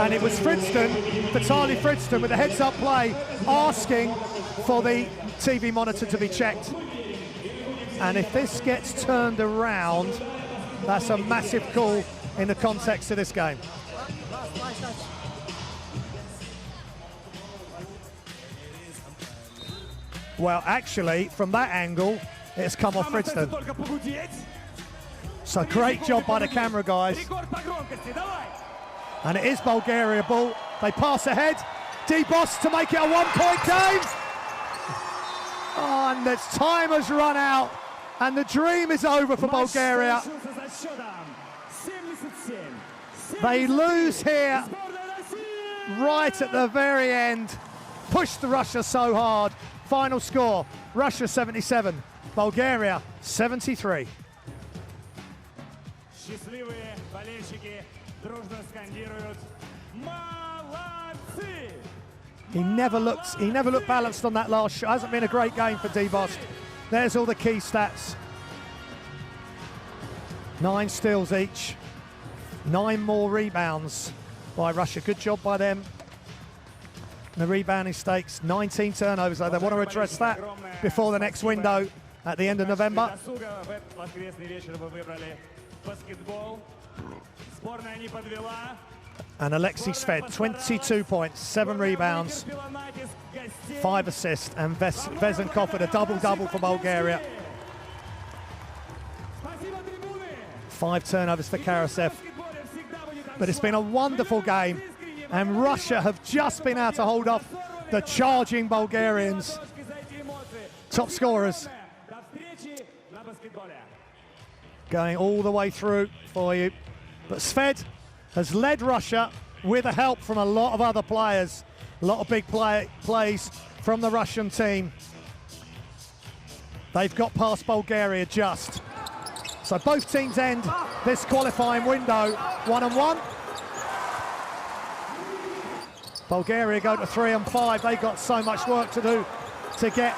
And it was Fridston, Vitaly Fridston, with a heads-up play, asking for the TV monitor to be checked. And if this gets turned around, that's a massive call in the context of this game. Well, actually, from that angle, it's come off Fridston. So great job by the camera guys. And it is Bulgaria ball. They pass ahead. D-Bost to make it a one-point game. Oh, and the time has run out. And the dream is over for Bulgaria. They lose here right at the very end. Pushed the Russia so hard. Final score, Russia 77, Bulgaria 73. He never looked balanced on that last shot. Hasn't been a great game for D-Bost. There's all the key stats. 9 steals each, 9 more rebounds by Russia. Good job by them. The rebounding stakes, 19 turnovers, though. They want to address that before the next window at the end of November. And Alexei Sved, 22 points, 7 rebounds, 5 assists, and Vezinkov with a double-double for Bulgaria. 5 turnovers for Karasev. But it's been a wonderful game. And Russia have just been able to hold off the charging Bulgarians. Top scorers. Going all the way through for you. But Sved has led Russia with the help from a lot of other players. A lot of big plays from the Russian team. They've got past Bulgaria just. So both teams end this qualifying window 1-1. Bulgaria go to 3-5. They got so much work to do to get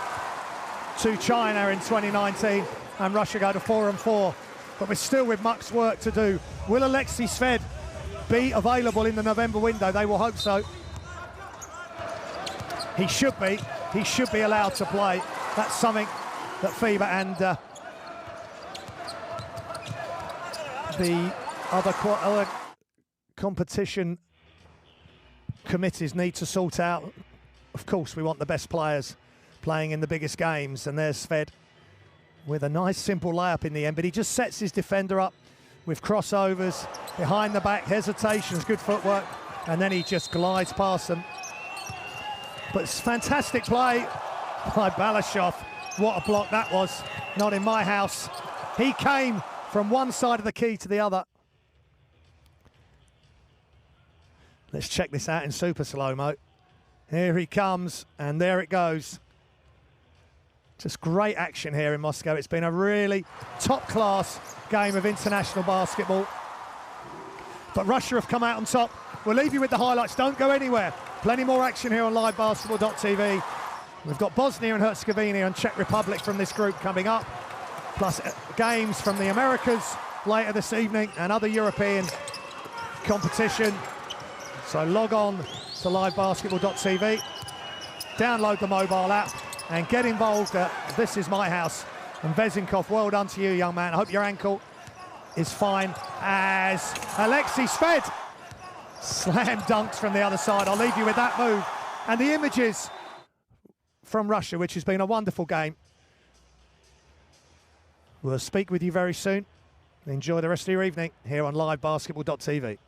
to China in 2019, and Russia go to 4-4. But we're still with much work to do. Will Alexei Sved be available in the November window? They will hope so. He should be. He should be allowed to play. That's something that FIBA and the other competition committees need to sort out. Of course, we want the best players playing in the biggest games, and there's Sved with a nice simple layup in the end, but he just sets his defender up with crossovers, behind the back, hesitations, good footwork, and then he just glides past them. But it's fantastic play by Balashov. What a block that was. Not in my house. He came from one side of the key to the other. Let's check this out in super slow-mo. Here he comes, and there it goes. Just great action here in Moscow. It's been a really top-class game of international basketball. But Russia have come out on top. We'll leave you with the highlights. Don't go anywhere. Plenty more action here on livebasketball.tv. We've got Bosnia and Herzegovina and Czech Republic from this group coming up, plus games from the Americas later this evening and other European competition. So log on to livebasketball.tv. download the mobile app and get involved at This Is My House. And Vezinkov, well done to you, young man. I hope your ankle is fine as Alexei Sved slam dunks from the other side. I'll leave you with that move and the images from Russia, which has been a wonderful game. We'll speak with you very soon. Enjoy the rest of your evening here on livebasketball.tv.